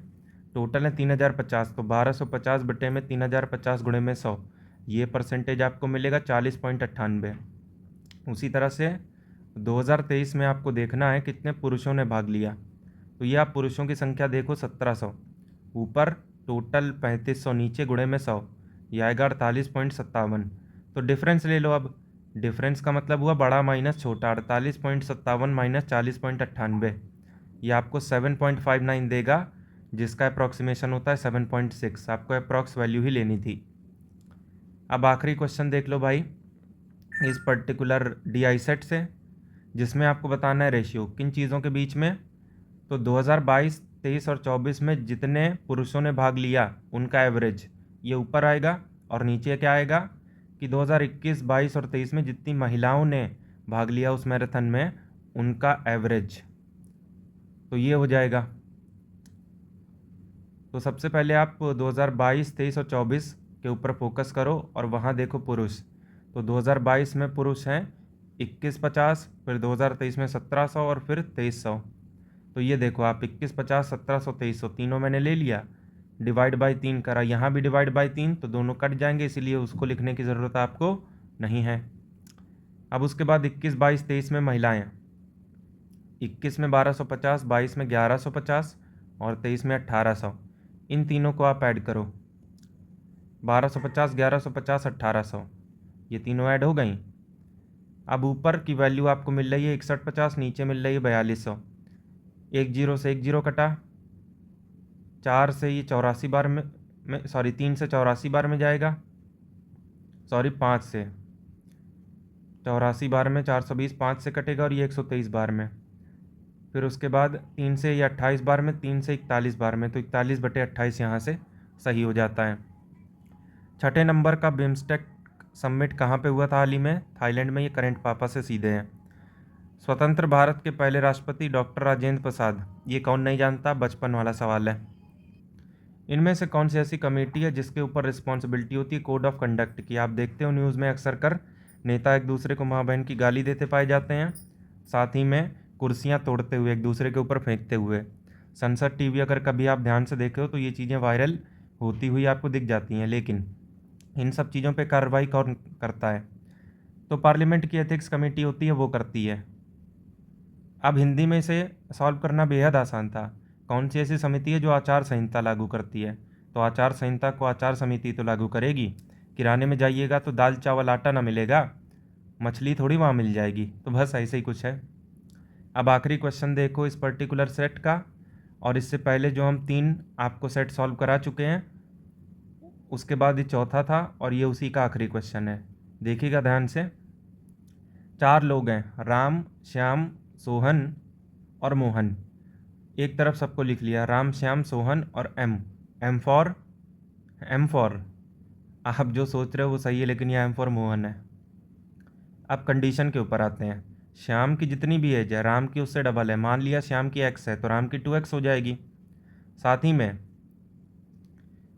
टोटल है 3050। तो 1250 बटे में 3050 गुणे में 100, ये परसेंटेज आपको मिलेगा 40.98। उसी तरह से 2023 में आपको देखना है कितने पुरुषों ने भाग लिया। तो ये आप पुरुषों की संख्या देखो 1700, ऊपर टोटल 3500, नीचे गुणे में 100, ये आएगा 48.57। तो डिफरेंस ले लो। अब डिफरेंस का मतलब हुआ बड़ा माइनस छोटा, 48.57 माइनस 40.98, ये आपको 7.59 देगा, जिसका अप्रॉक्सीमेशन होता है 7.6। आपको अप्रॉक्स वैल्यू ही लेनी थी। अब आखिरी क्वेश्चन देख लो भाई इस पर्टिकुलर DI सेट से, जिसमें आपको बताना है रेशियो किन चीज़ों के बीच में। तो 2022, 23 और 24 में जितने पुरुषों ने भाग लिया उनका एवरेज ये ऊपर आएगा, और नीचे क्या आएगा कि 2021, 22 और 23 में जितनी महिलाओं ने भाग लिया उस मैराथन में उनका एवरेज, तो ये हो जाएगा। तो सबसे पहले आप 2022, 23 और 24 के ऊपर फोकस करो और वहाँ देखो पुरुष। तो 2022 में पुरुष हैं 2150, फिर 2023 में 1700 और फिर 2300। तो ये देखो आप 2150, 1700, 2300 तीनों मैंने ले लिया, डिवाइड बाई 3 करा, यहाँ भी डिवाइड बाई 3, तो दोनों कट जाएंगे, इसीलिए उसको लिखने की ज़रूरत आपको नहीं है। अब उसके बाद 21, 22, 23 में महिलाएं, 21 में 1250, 22 में 1150 और 23 में 1800। इन तीनों को आप ऐड करो, 1250, 1150, 1800, ये तीनों ऐड हो गई। अब ऊपर की वैल्यू आपको मिल रही है 6150, नीचे मिल रही है 4200। एक जीरो से एक जीरो कटा, 4 से ये 84 बार में सॉरी 3 से 84 बार में जाएगा, सॉरी 5 से 84 बार में, 420 5 से कटेगा और ये 123 बार में। फिर उसके बाद 3 से ये 28 बार में, 3 से 41 बार में, तो 41/28 यहाँ से सही हो जाता है। छठे नंबर का बिम्स्टेक समिट कहाँ पे हुआ था हाल ही में? थाईलैंड में। ये करंट पापा से सीधे हैं। स्वतंत्र भारत के पहले राष्ट्रपति डॉक्टर राजेंद्र प्रसाद, ये कौन नहीं जानता, बचपन वाला सवाल है। इनमें से कौन सी ऐसी कमेटी है जिसके ऊपर रिस्पॉन्सिबिलिटी होती है कोड ऑफ कंडक्ट की? आप देखते हो न्यूज़ में अक्सर कर नेता एक दूसरे को माँ बहन की गाली देते पाए जाते हैं, साथ ही में कुर्सियाँ तोड़ते हुए, एक दूसरे के ऊपर फेंकते हुए। संसद टीवी अगर कभी आप ध्यान से देखे हो तो ये चीज़ें वायरल होती हुई आपको दिख जाती हैं, लेकिन इन सब चीज़ों पे कार्रवाई कौन करता है? तो पार्लियामेंट की एथिक्स कमेटी होती है, वो करती है। अब हिंदी में इसे सॉल्व करना बेहद आसान था। कौन सी ऐसी समिति है जो आचार संहिता लागू करती है? तो आचार संहिता को आचार समिति तो लागू करेगी। किराने में जाइएगा तो दाल चावल आटा ना मिलेगा, मछली थोड़ी वहाँ मिल जाएगी। तो बस ऐसे ही कुछ है। अब आखिरी क्वेश्चन देखो इस पर्टिकुलर सेट का, और इससे पहले जो हम 3 आपको सेट सॉल्व करा चुके हैं, उसके बाद ये चौथा था और ये उसी का आखिरी क्वेश्चन है। देखिएगा ध्यान से। 4 लोग हैं, राम, श्याम, सोहन और मोहन। एक तरफ सबको लिख लिया, राम, श्याम, सोहन और एम फॉर आप जो सोच रहे हो वो सही है, लेकिन यह एम फॉर मोहन है। अब कंडीशन के ऊपर आते हैं। श्याम की जितनी भी एज है, राम की उससे डबल है। मान लिया श्याम की x है तो राम की 2x हो जाएगी। साथ ही में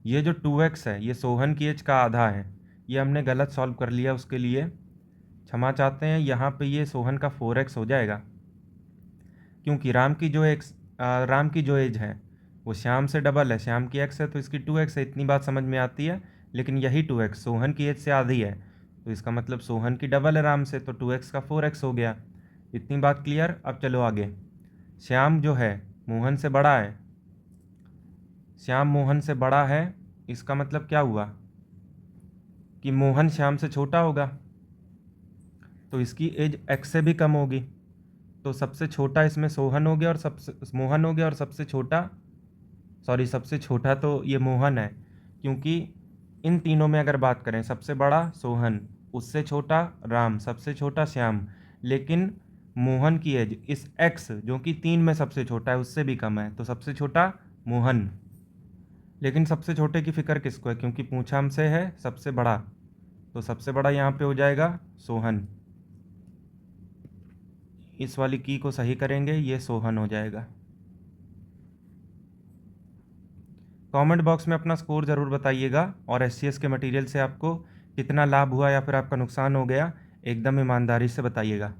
ये जो 2x है ये सोहन की एज का आधा है। ये हमने गलत सॉल्व कर लिया, उसके लिए क्षमा चाहते हैं। यहाँ पे ये सोहन का 4x हो जाएगा, क्योंकि राम की जो एज है वो श्याम से डबल है। श्याम की x है तो इसकी 2x है। इतनी बात समझ में आती है, लेकिन यही 2x सोहन की एज से आधी है, तो इसका मतलब सोहन की डबल है राम से, तो 2x का 4x हो गया। इतनी बात क्लियर। अब चलो आगे। श्याम जो है मोहन से बड़ा है, श्याम मोहन से बड़ा है, इसका मतलब क्या हुआ कि मोहन श्याम से छोटा होगा, तो इसकी एज x से भी कम होगी। तो सबसे छोटा इसमें सोहन हो गया और मोहन हो गया, और सबसे छोटा तो ये मोहन है, क्योंकि इन तीनों में अगर बात करें, सबसे बड़ा सोहन, उससे छोटा राम, सबसे छोटा श्याम, लेकिन मोहन की एज इस x जो कि 3 में सबसे छोटा है उससे भी कम है, तो सबसे छोटा मोहन। लेकिन सबसे छोटे की फिक्र किसको है, क्योंकि पूछा हमसे है सबसे बड़ा, तो सबसे बड़ा यहाँ पे हो जाएगा सोहन। इस वाली की को सही करेंगे, ये सोहन हो जाएगा। कमेंट बॉक्स में अपना स्कोर ज़रूर बताइएगा, और SCS के मटेरियल से आपको कितना लाभ हुआ या फिर आपका नुकसान हो गया, एकदम ईमानदारी से बताइएगा।